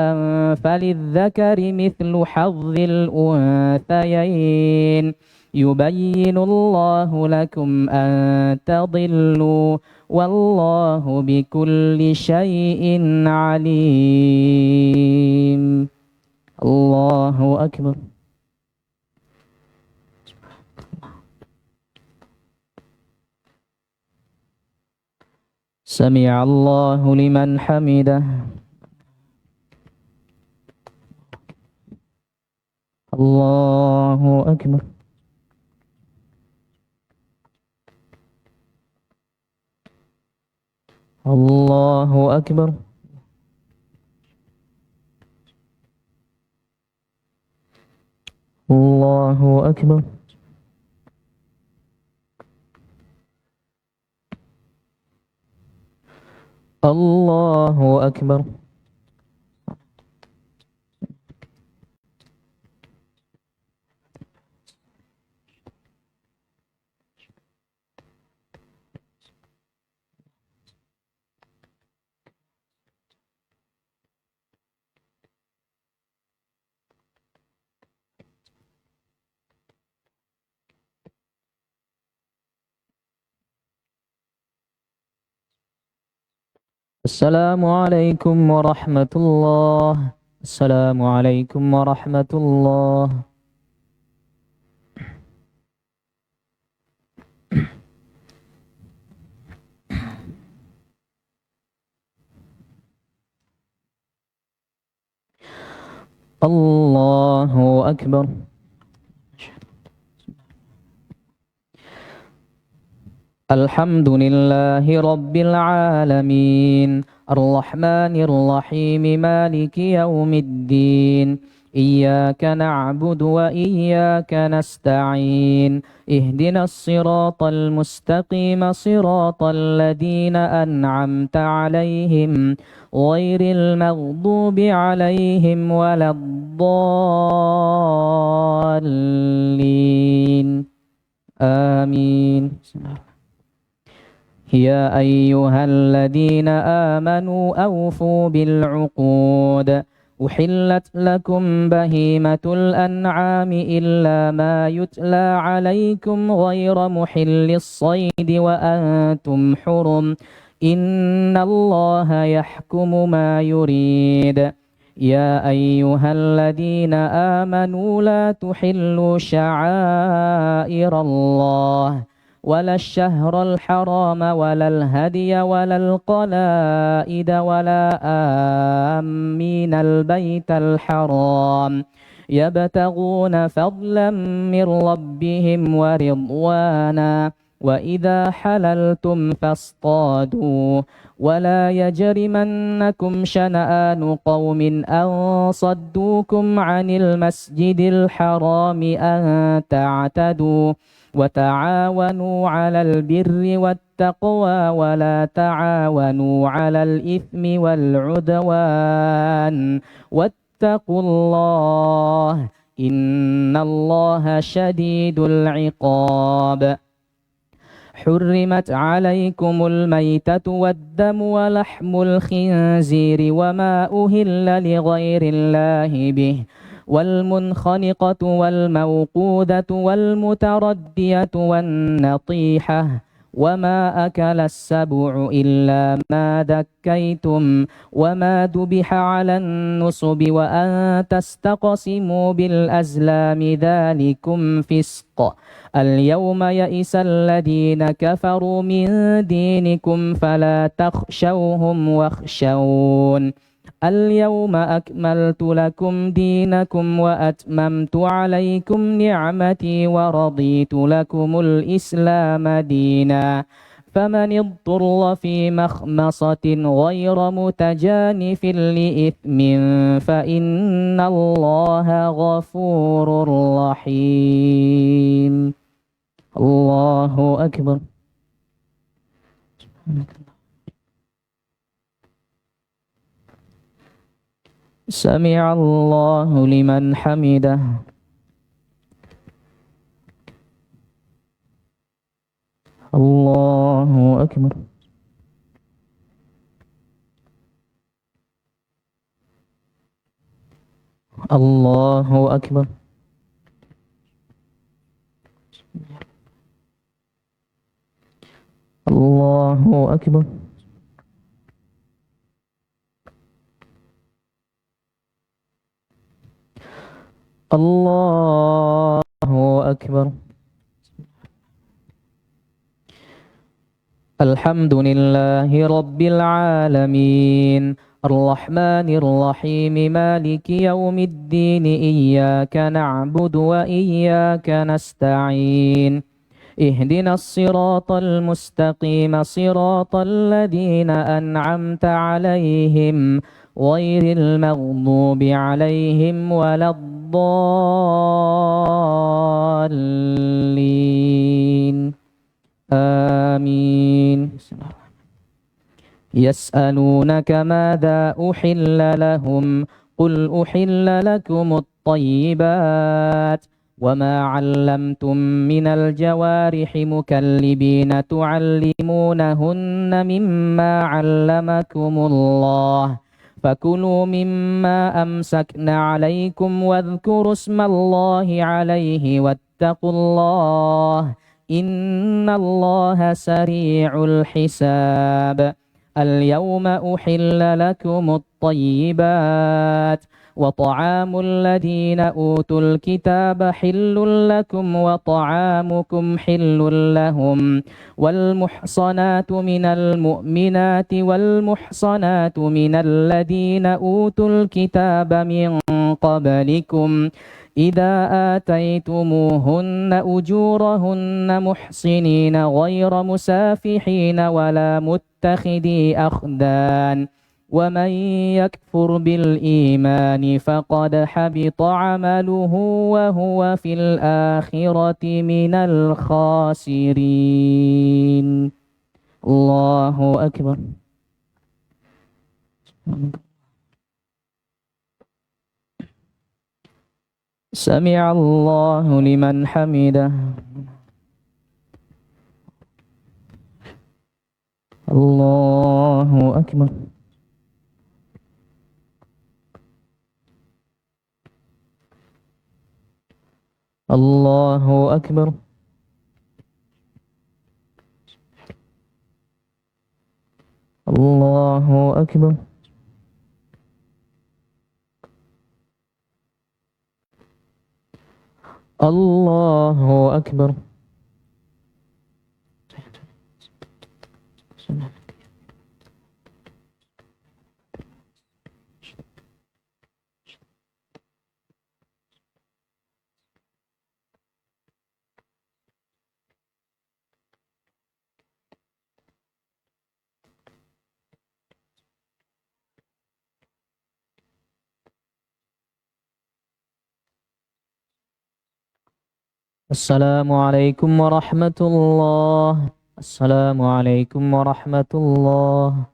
فللذكر مثل حظ الأنثيين يبين الله لكم أن تضلوا والله بكل شيء عليم الله أكبر سمع الله لمن حمده الله أكبر الله أكبر الله أكبر الله أكبر السلام عليكم ورحمة الله السلام عليكم ورحمة الله الله أكبر الحمد لله رب العالمين الرحمن الرحيم مالك يوم الدين إياك نعبد وإياك نستعين اهدنا الصراط المستقيم صراط الذين أنعمت عليهم غير المغضوب عليهم ولا الضالين آمين يا أيها الذين آمنوا أوفوا بالعقود أحلت لكم بهيمة الأنعام إلا ما يتلى عليكم غير محل الصيد وأنتم حرم إن الله يحكم ما يريد يا أيها الذين آمنوا لا تحلوا شعائر الله ولا الشهر الحرام ولا الهدي ولا القلائد ولا آمين البيت الحرام يبتغون فضلا من ربهم ورضوانا وإذا حللتم فاصطادوا ولا يجرمنكم شنآن قوم أن صدوكم عن المسجد الحرام أن تعتدوا وتعاونوا على البر والتقوى ولا تعاونوا على الإثم والعدوان واتقوا الله إن الله شديد العقاب حرمت عليكم الميتة والدم ولحم الخنزير وما أهل لغير الله به والمنخنقة والموقوذة والمتردية والنطيحة وما أكل السبع إلا ما ذكيتم وما ذبح على النصب وأن تستقسموا بالأزلام ذلكم فسق اليوم يئس الذين كفروا من دينكم فلا تخشوهم واخشون اليوم أكملت لكم دينكم وأتممت عليكم نعمتي ورضيت لكم الإسلام دينا فمن اضطر في مخمصة غير متجانف لإثم فإن الله غفور رحيم الله أكبر سمع الله لمن حمده الله أكبر الله أكبر الله أكبر الله أكبر الحمد لله رب العالمين الرحمن الرحيم مالك يوم الدين إياك نعبد وإياك نستعين اهدنا الصراط المستقيم صراط الذين أنعمت عليهم غير المغضوب عليهم ولا الضالين آمين يسألونك ماذا أحل لهم قل أحل لكم الطيبات وما علمتم من الجوارح مكلبين تعلمونهن مما علمكم الله فكلوا مما أمسكن عليكم واذكروا اسم الله عليه واتقوا الله إن الله سريع الحساب اليوم أحل لكم الطيبات وطعام الذين أوتوا الكتاب حل لكم وطعامكم حل لهم والمحصنات من المؤمنات والمحصنات من الذين أوتوا الكتاب من قبلكم إذا آتيتموهن أجورهن محصنين غير مسافحين ولا متخذي أخدان ومن يكفر بالإيمان فقد حبط عمله وهو في الآخرة من الخاسرين الله أكبر سمع الله لمن حمده الله أكبر الله أكبر الله أكبر الله أكبر Assalamualaikum warahmatullah. Assalamualaikum warahmatullah.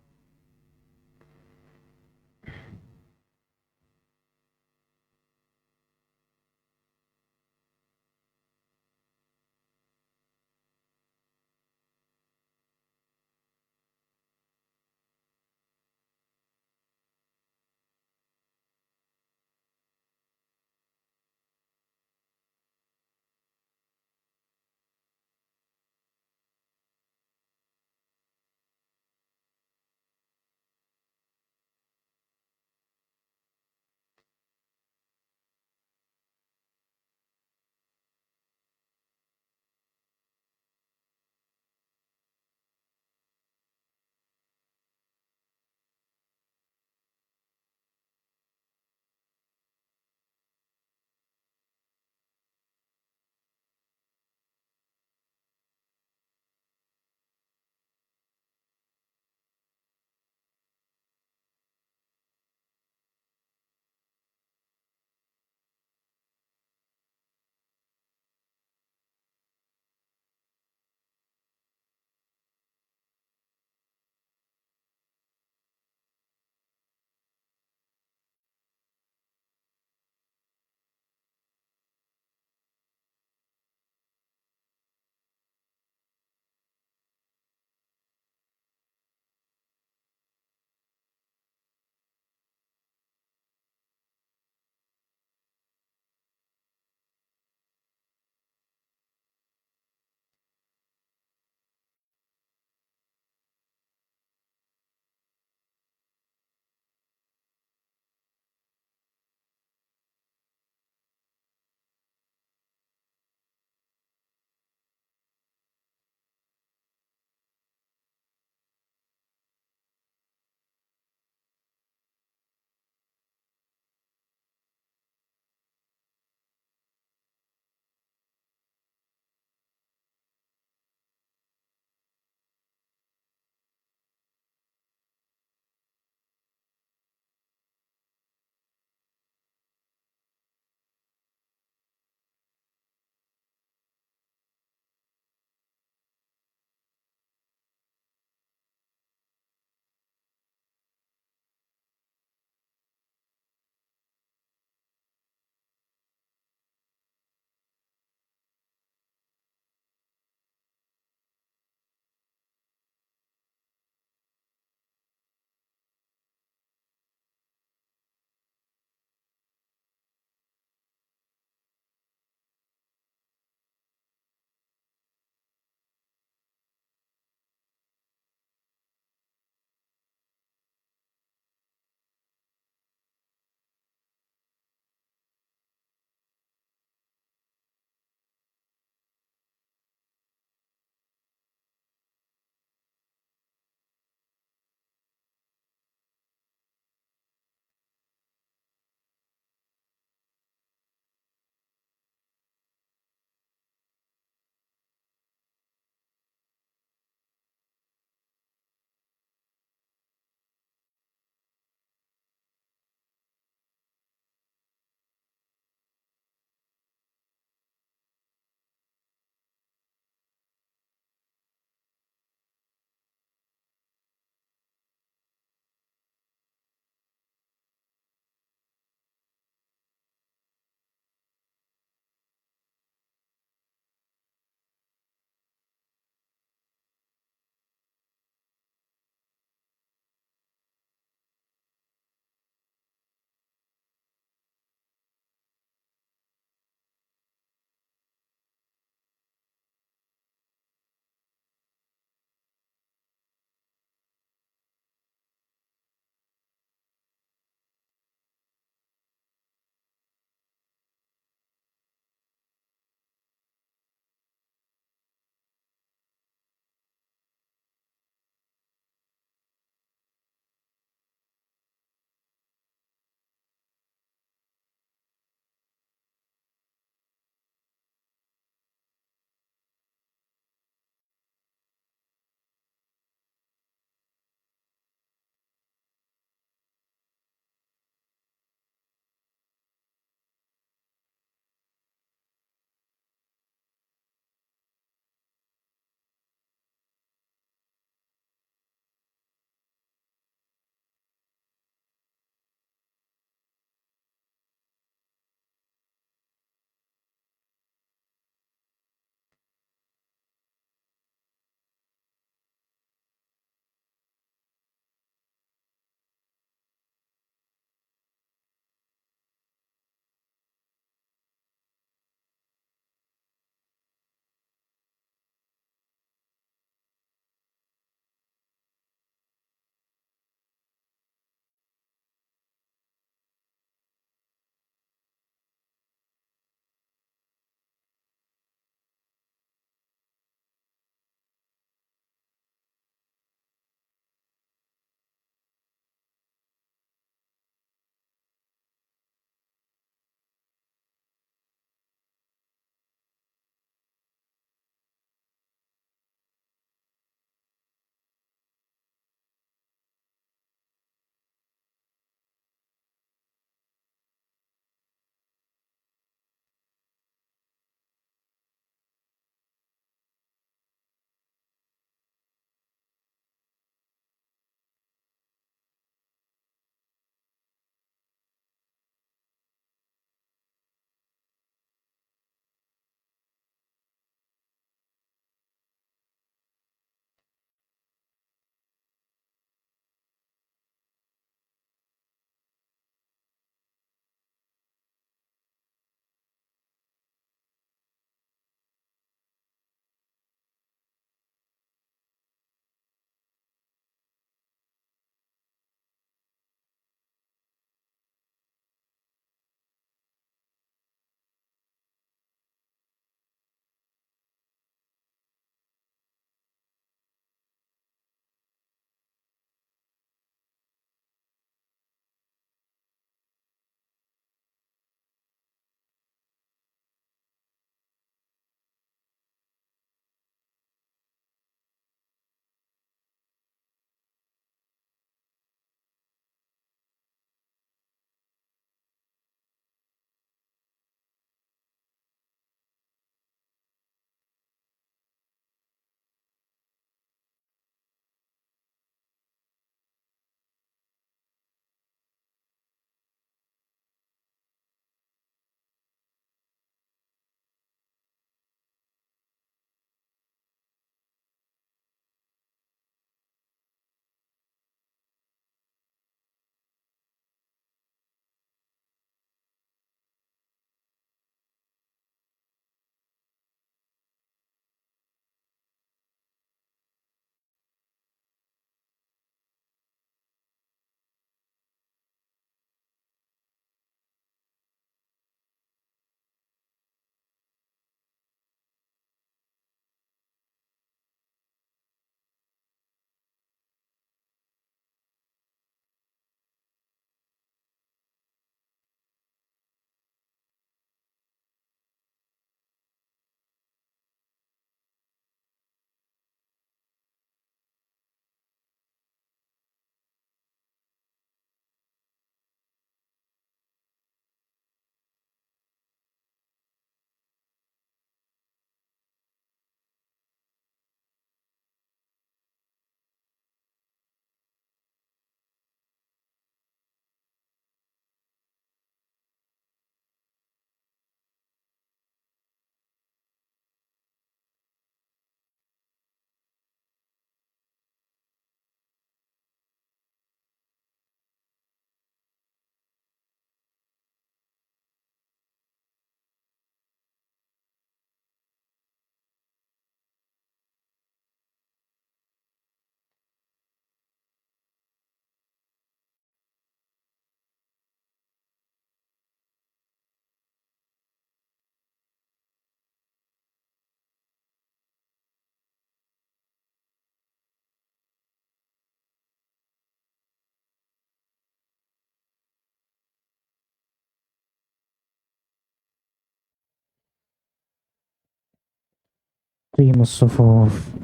قيم الصفوف.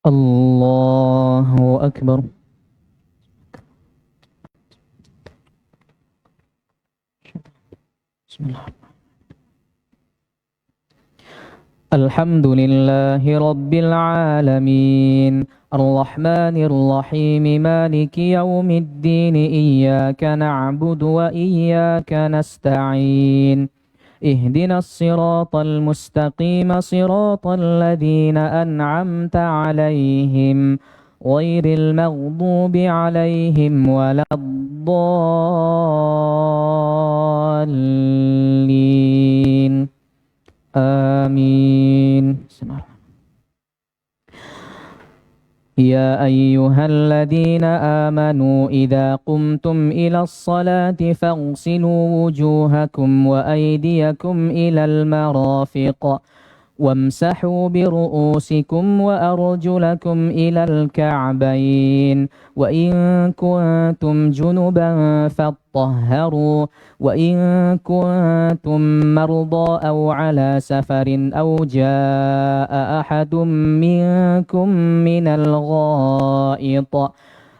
الله أكبر. بسم الله. الحمد لله رب العالمين الرحمن الرحيم مالك يوم الدين إياك نعبد وإياك نستعين اهدنا الصراط المستقيم صراط الذين أنعمت عليهم غير المغضوب عليهم ولا الضالين آمين. يا أيها الذين آمنوا إذا قمتم إلى الصلاة فاغسلوا وجوهكم وأيديكم إلى المرافق وامسحوا برؤوسكم وأرجلكم إلى الكعبين وإن كنتم جنبا فاطهروا وإن كنتم مرضى أو على سفر أو جاء أحد منكم من الغائط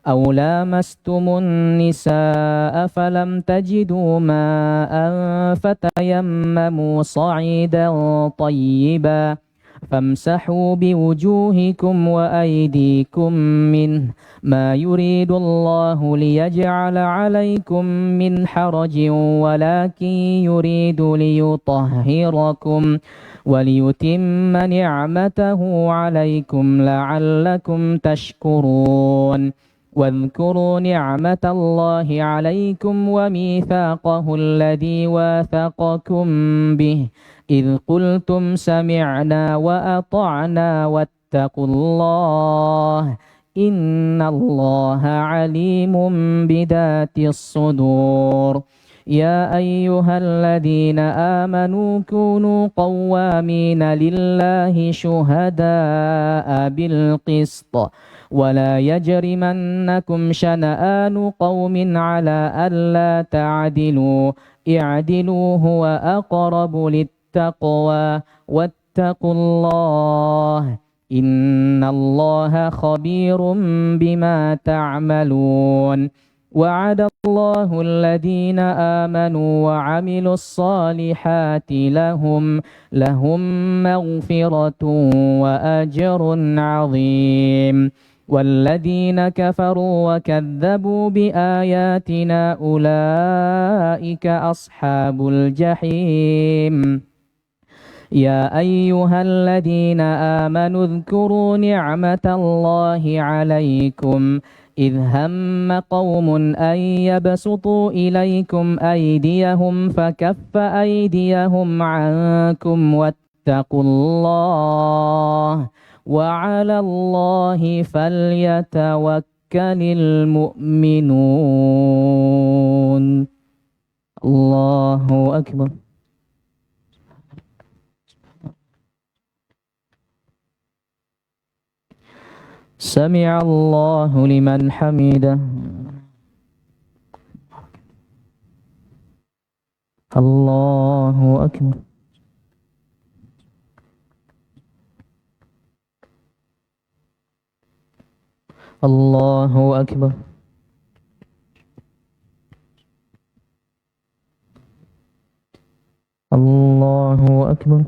أو لامستم النساء فلم تجدوا ماء فتيمموا صعيدا طيبا فامسحوا بوجوهكم وأيديكم منه ما يريد الله ليجعل عليكم من حرج ولكن يريد ليطهركم وليتم نعمته عليكم لعلكم تشكرون واذكروا نعمة الله عليكم وميثاقه الذي واثقكم به إذ قلتم سمعنا وأطعنا واتقوا الله إن الله عليم بذات الصدور. يا أيها الذين آمنوا كونوا قوامين لله شهداء بالقسط ولا يجرمنكم شنآن قوم على ألا تعدلوا اعدلوا هو أقرب للتقوى واتقوا الله إن الله خبير بما تعملون. وعد الله الذين آمنوا وعملوا الصالحات لهم مغفرة وأجر عظيم والذين كفروا وكذبوا بآياتنا أولئك أصحاب الجحيم. يا أيها الذين آمنوا اذكروا نعمة الله عليكم إذ هم قوم أن يبسطوا إليكم أيديهم فكف أيديهم عنكم واتقوا الله وعلى الله فليتوكل المؤمنون. الله أكبر. سمع الله لمن حمده. الله أكبر. الله أكبر. الله أكبر.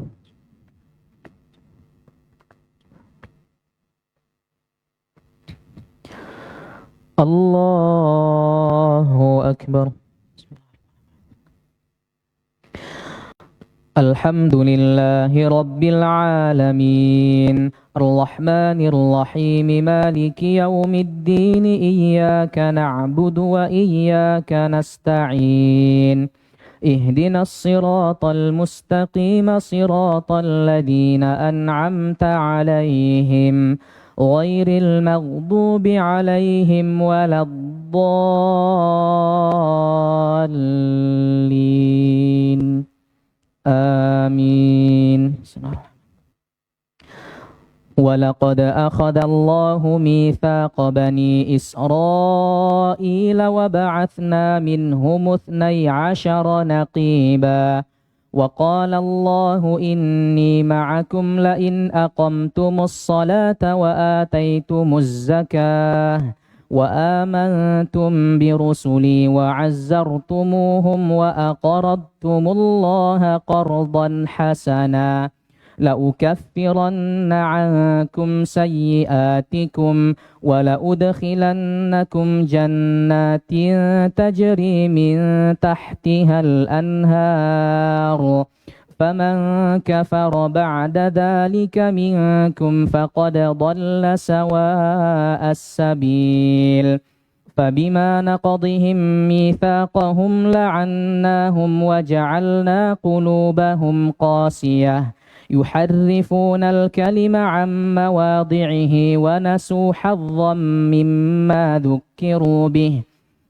الله أكبر. الحمد لله رب العالمين الرحمن الرحيم مالك يوم الدين إياك نعبد وإياك نستعين اهدنا الصراط المستقيم صراط الذين أنعمت عليهم غير المغضوب عليهم ولا الضالين الضالين آمين. ولقد أخذ الله ميثاق بني إسرائيل وبعثنا منهم 12 نقيبا وقال الله إني معكم لئن أقمتم الصلاة وآتيتم الزكاة وآمنتم برسلي وعزرتموهم وأقرضتم الله قرضا حسنا لأكفرن عنكم سيئاتكم ولأدخلنكم جنات تجري من تحتها الأنهار فمن كفر بعد ذلك منكم فقد ضل سواء السبيل فبما نقضهم ميثاقهم لعناهم وجعلنا قلوبهم قاسية يحرفون الكلم عن مواضعه ونسوا حظا مما ذكروا به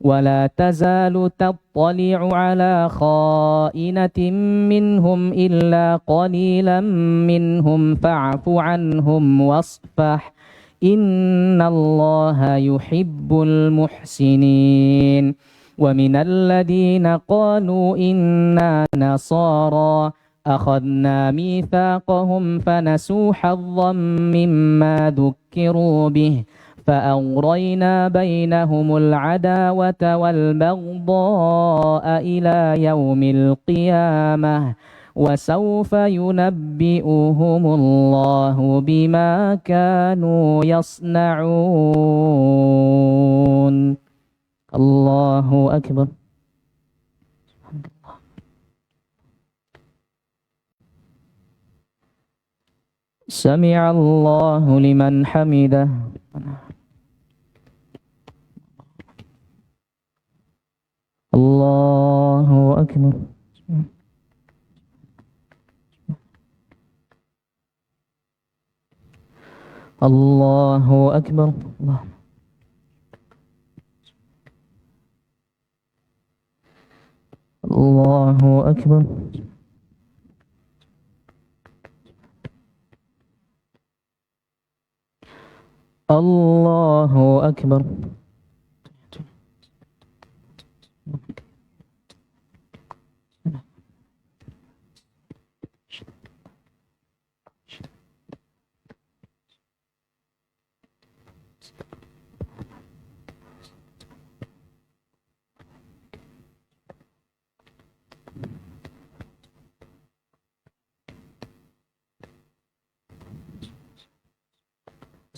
ولا تزال تطلع على خائنة منهم إلا قليلا منهم فاعف عنهم واصفح إن الله يحب المحسنين ومن الذين قالوا إنا نصارى أخذنا ميثاقهم فنسوا حظا مما ذكروا به فأغرينا بينهم العداوة والبغضاء إلى يوم القيامة وسوف ينبئهم الله بما كانوا يصنعون. الله أكبر. سمع الله لمن حمده. الله أكبر. الله أكبر. الله أكبر. الله أكبر.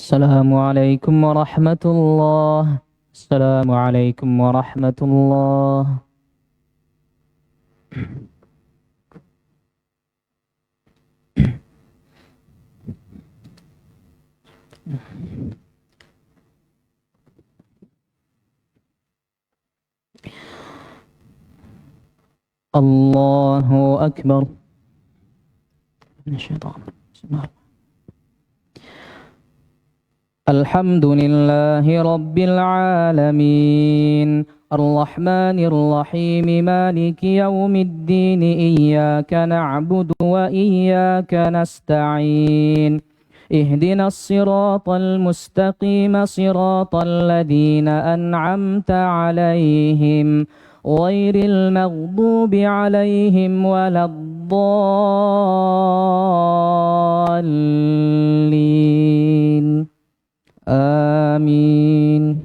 السلام عليكم ورحمة الله. السلام عليكم ورحمة الله. الله أكبر. الحمد لله رب العالمين الرحمن الرحيم مالك يوم الدين إياك نعبد وإياك نستعين اهدنا الصراط المستقيم صراط الذين أنعمت عليهم غير المغضوب عليهم ولا الضالين آمين.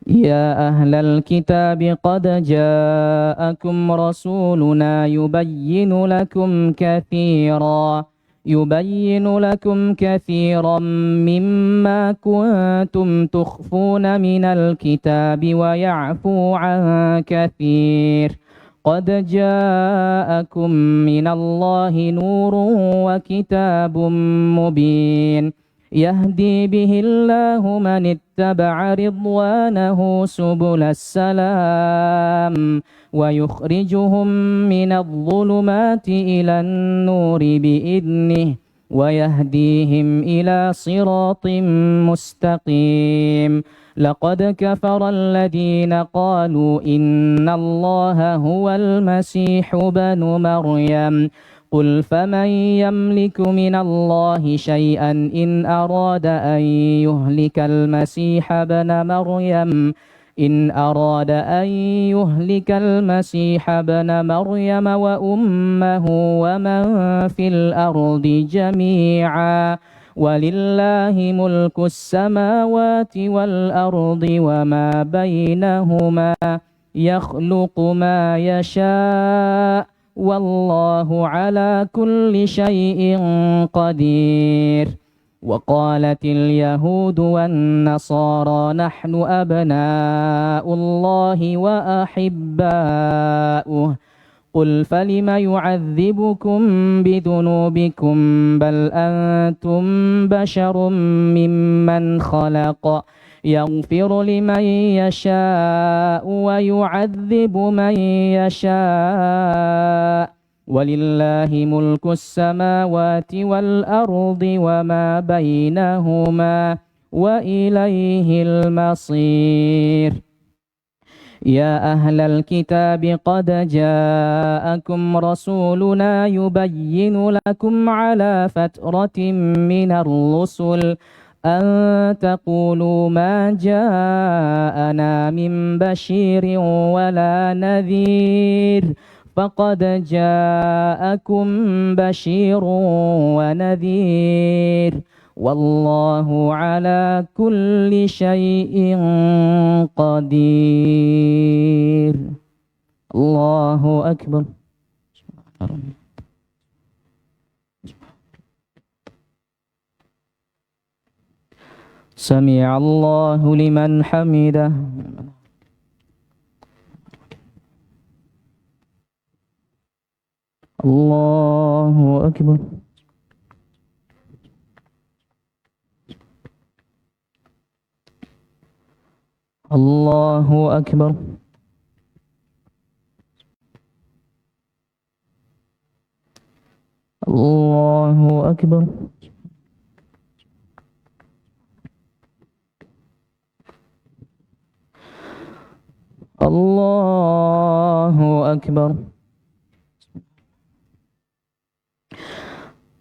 يا أهل الكتاب قد جاءكم رسولنا يبين لكم كثيرا مما كنتم تخفون من الكتاب ويعفو عن كثير قد جاءكم من الله نور وكتاب مبين يهدي به الله من اتبع رضوانه سبل السلام ويخرجهم من الظلمات إلى النور بإذنه ويهديهم إلى صراط مستقيم لقد كفر الذين قالوا إن الله هو المسيح ابن مريم قل فمن يملك من الله شيئا إن أراد أن يهلك المسيح ابن مريم وأمه ومن في الأرض جميعا ولله ملك السماوات والأرض وما بينهما يخلق ما يشاء والله على كل شيء قدير وقالت اليهود والنصارى نحن أبناء الله وأحباؤه قل فلم يعذبكم بذنوبكم بل أنتم بشر ممن خلق يغفر لمن يشاء ويعذب من يشاء ولله ملك السماوات والأرض وما بينهما وإليه المصير يا أهل الكتاب قد جاءكم رسولنا يبين لكم على فترة من الرسل أن تقولوا ما جاءنا من بشير ولا نذير فقد جاءكم بشير ونذير والله على كل شيء قدير الله أكبر سمع الله لمن حمده الله أكبر الله أكبر الله أكبر الله أكبر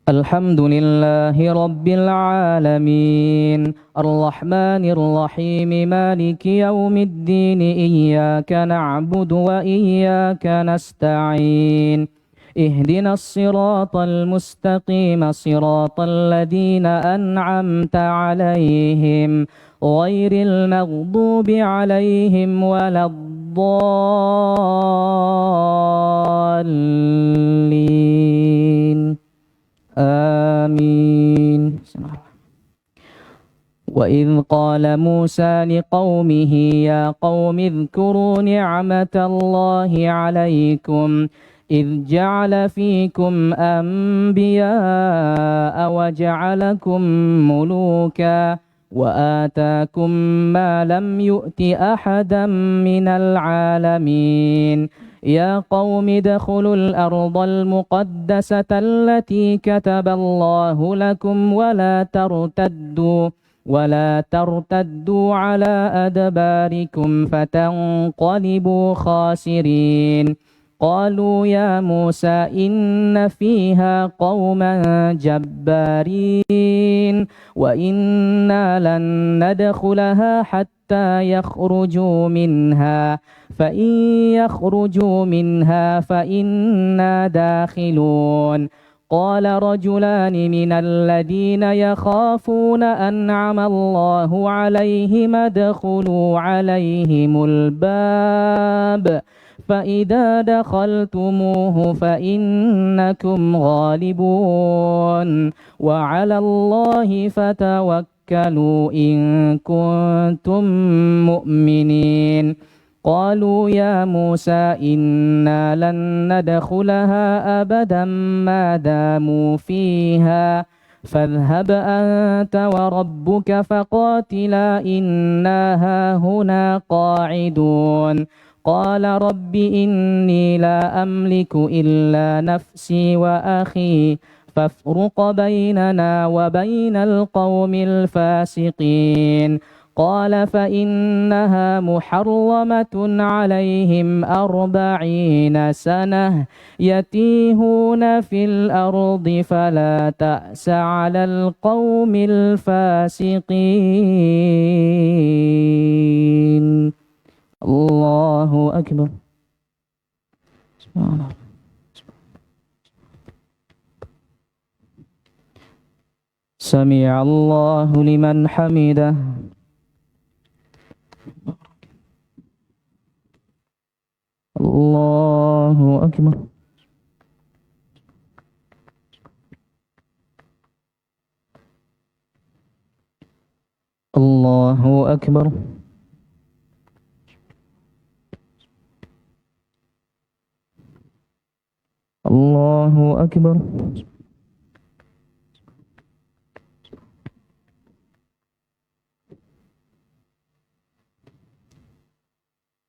الحمد لله رب العالمين الرحمن الرحيم مالك يوم الدين إياك نعبد وإياك نستعين اهدنا الصراط المستقيم صراط الذين أنعمت عليهم غير المغضوب عليهم ولا الضالين آمين وإذ قال موسى لقومه يا قوم اذكروا نعمة الله عليكم إذ جعل فيكم أنبياء وجعلكم ملوكا وآتاكم ما لم يؤت أحدا من العالمين يا قوم ادخلوا الأرض المقدسة التي كتب الله لكم ولا ترتدوا على أدباركم فتنقلبوا خاسرين قالوا يا موسى إن فيها قوما جبارين وإنا لن ندخلها حتى يخرجوا منها فإن يخرجوا منها فإنا داخلون قال رجلان من الذين يخافون أنعم الله عليهم ادخلوا عليهم الباب فإذا دخلتموه فإنكم غالبون وعلى الله فتوكلوا إن كنتم مؤمنين قالوا يا موسى إنا لن ندخلها أبدا ما داموا فيها فاذهب أنت وربك فقاتلا إنا هاهنا قاعدون قال رب إني لا أملك إلا نفسي وأخي فافرق بيننا وبين القوم الفاسقين قال فإنها محرمة عليهم 40 سنة يتيهون في الأرض فلا تأس على القوم الفاسقين. الله أكبر. سبحان الله. سمع الله لمن حمده. الله أكبر. الله أكبر. الله أكبر.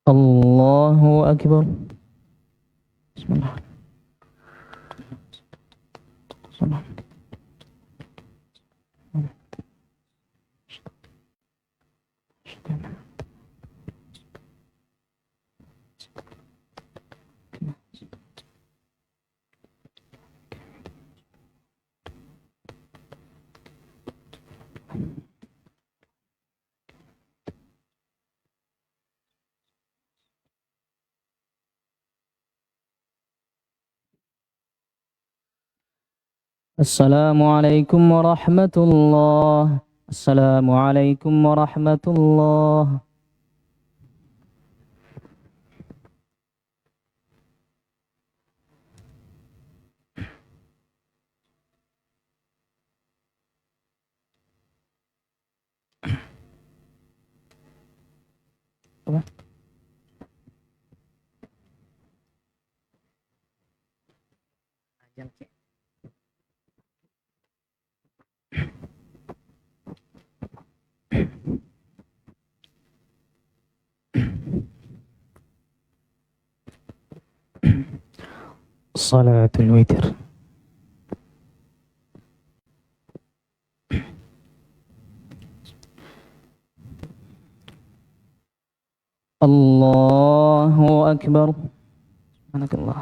الله أكبر. بسم الله. بسم الله. السلام عليكم ورحمة الله. السلام عليكم ورحمة الله. صلاة الوتر. الله أكبر. سبحانك الله.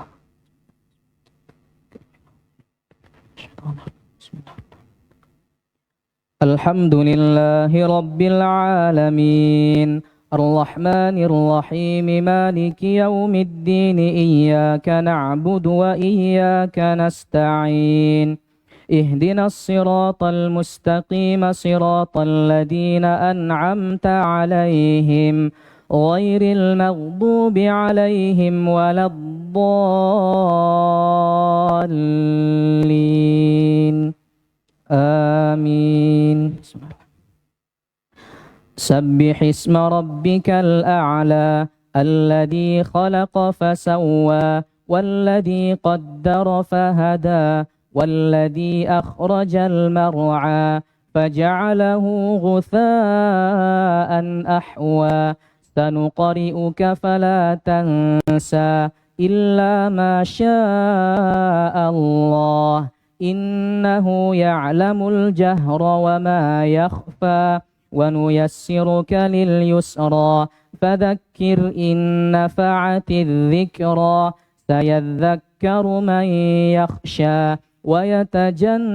الحمد لله رب العالمين الرحمن الرحيم مالك يوم الدين إياك نعبد وإياك نستعين اهدنا الصراط المستقيم صراط الذين أنعمت عليهم غير المغضوب عليهم ولا الضالين آمين. سبح اسم ربك الأعلى الذي خلق فسوى والذي قدر فهدى والذي أخرج المرعى فجعله غثاء أحوى سنقرئك فلا تنسى إلا ما شاء الله إنه يعلم الجهر وما يخفى ونيسرك لليسرى فذكر إن نفعت الذكرى سيذكر من يخشى ويتجنبها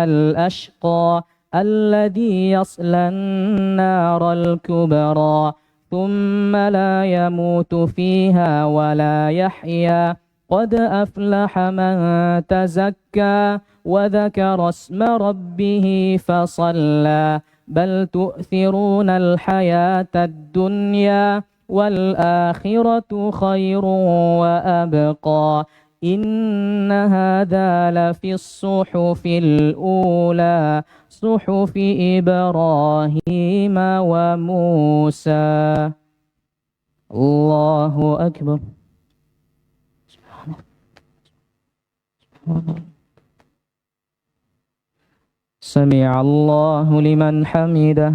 الأشقى الذي يصلى النار الكبرى ثم لا يموت فيها ولا يحيا قد أفلح من تزكى وذكر اسم ربه فصلى بل تؤثرون الحياة الدنيا والآخرة خير وأبقى إن هذا لفي الصحف الأولى صحف إبراهيم وموسى. الله أكبر. سمع الله لمن حمده.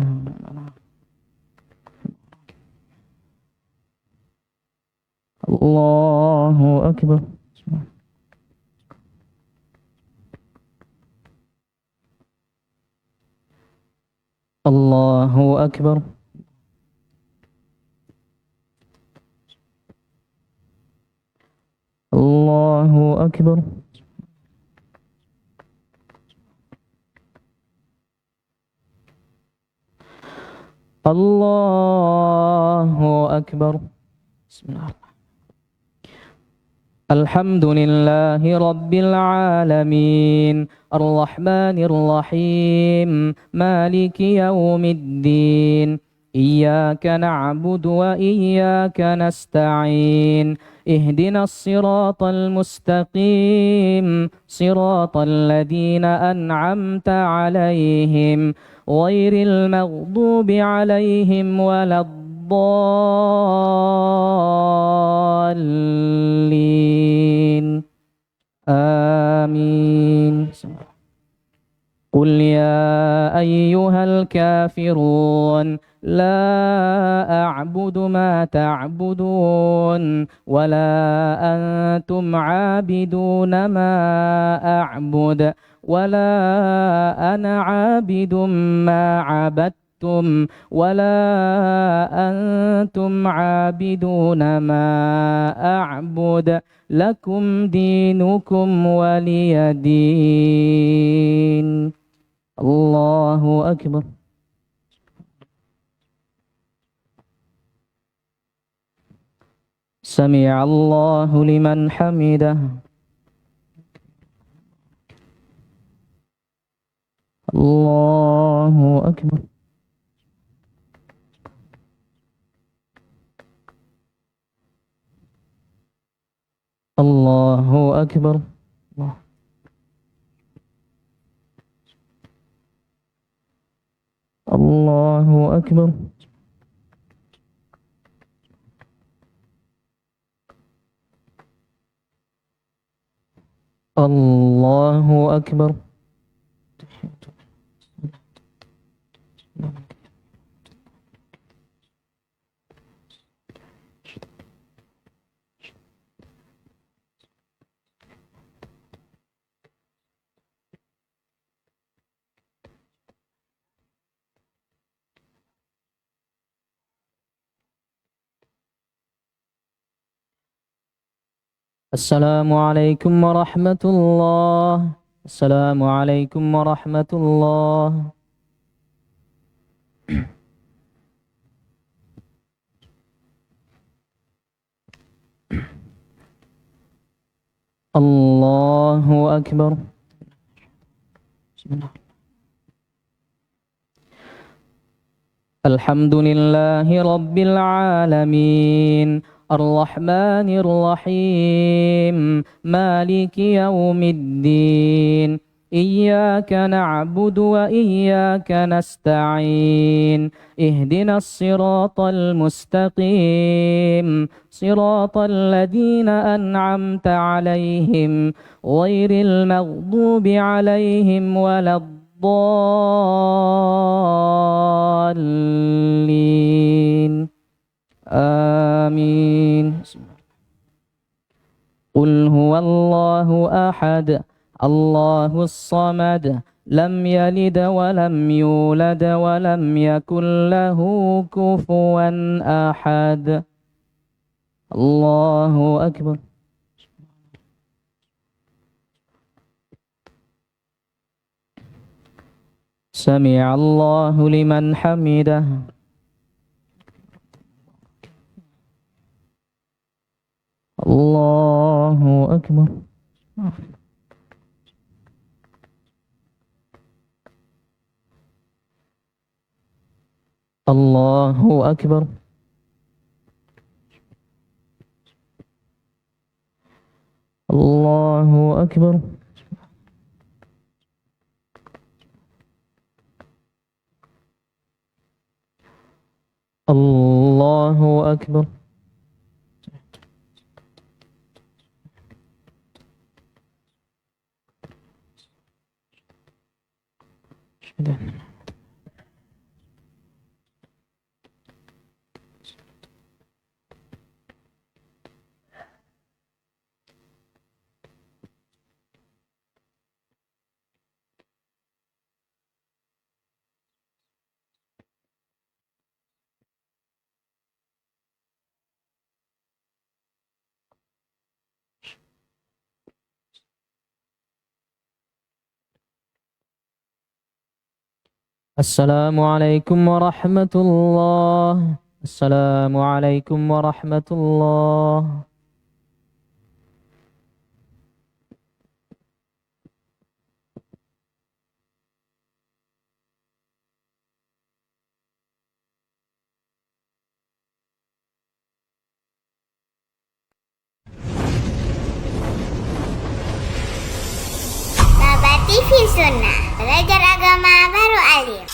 الله أكبر. الله أكبر. الله أكبر. الله أكبر. بسم الله. الحمد لله رب العالمين الرحمن الرحيم مالك يوم الدين إياك نعبد وإياك نستعين اهدنا الصراط المستقيم صراط الذين أنعمت عليهم غير المغضوب عليهم ولا الضالين آمين. قل يا أيها الكافرون لا أعبد ما تعبدون ولا أنتم عابدون ما أعبد ولا أنا عابد ما عبدتم ولا أنتم عابدون ما أعبد لكم دينكم ولي دين. الله أكبر. سمع الله لمن حمده. الله أكبر. الله أكبر. الله أكبر. الله أكبر. السلام عليكم ورحمة الله. السلام عليكم ورحمة الله. الله أكبر. الحمد لله رب العالمين الرحمن الرحيم مالك يوم الدين إياك نعبد وإياك نستعين اهدنا الصراط المستقيم صراط الذين أنعمت عليهم غير المغضوب عليهم ولا الضالين آمين. قل هو الله أحد الله الصمد لم يلد ولم يولد ولم يكن له كفوا أحد. الله أكبر. سمع الله لمن حمده. الله أكبر. الله أكبر. الله أكبر. الله أكبر. Assalamualaikum warahmatullah. Assalamualaikum warahmatullah. Baba TV Sunnah, belajar agama baru alim.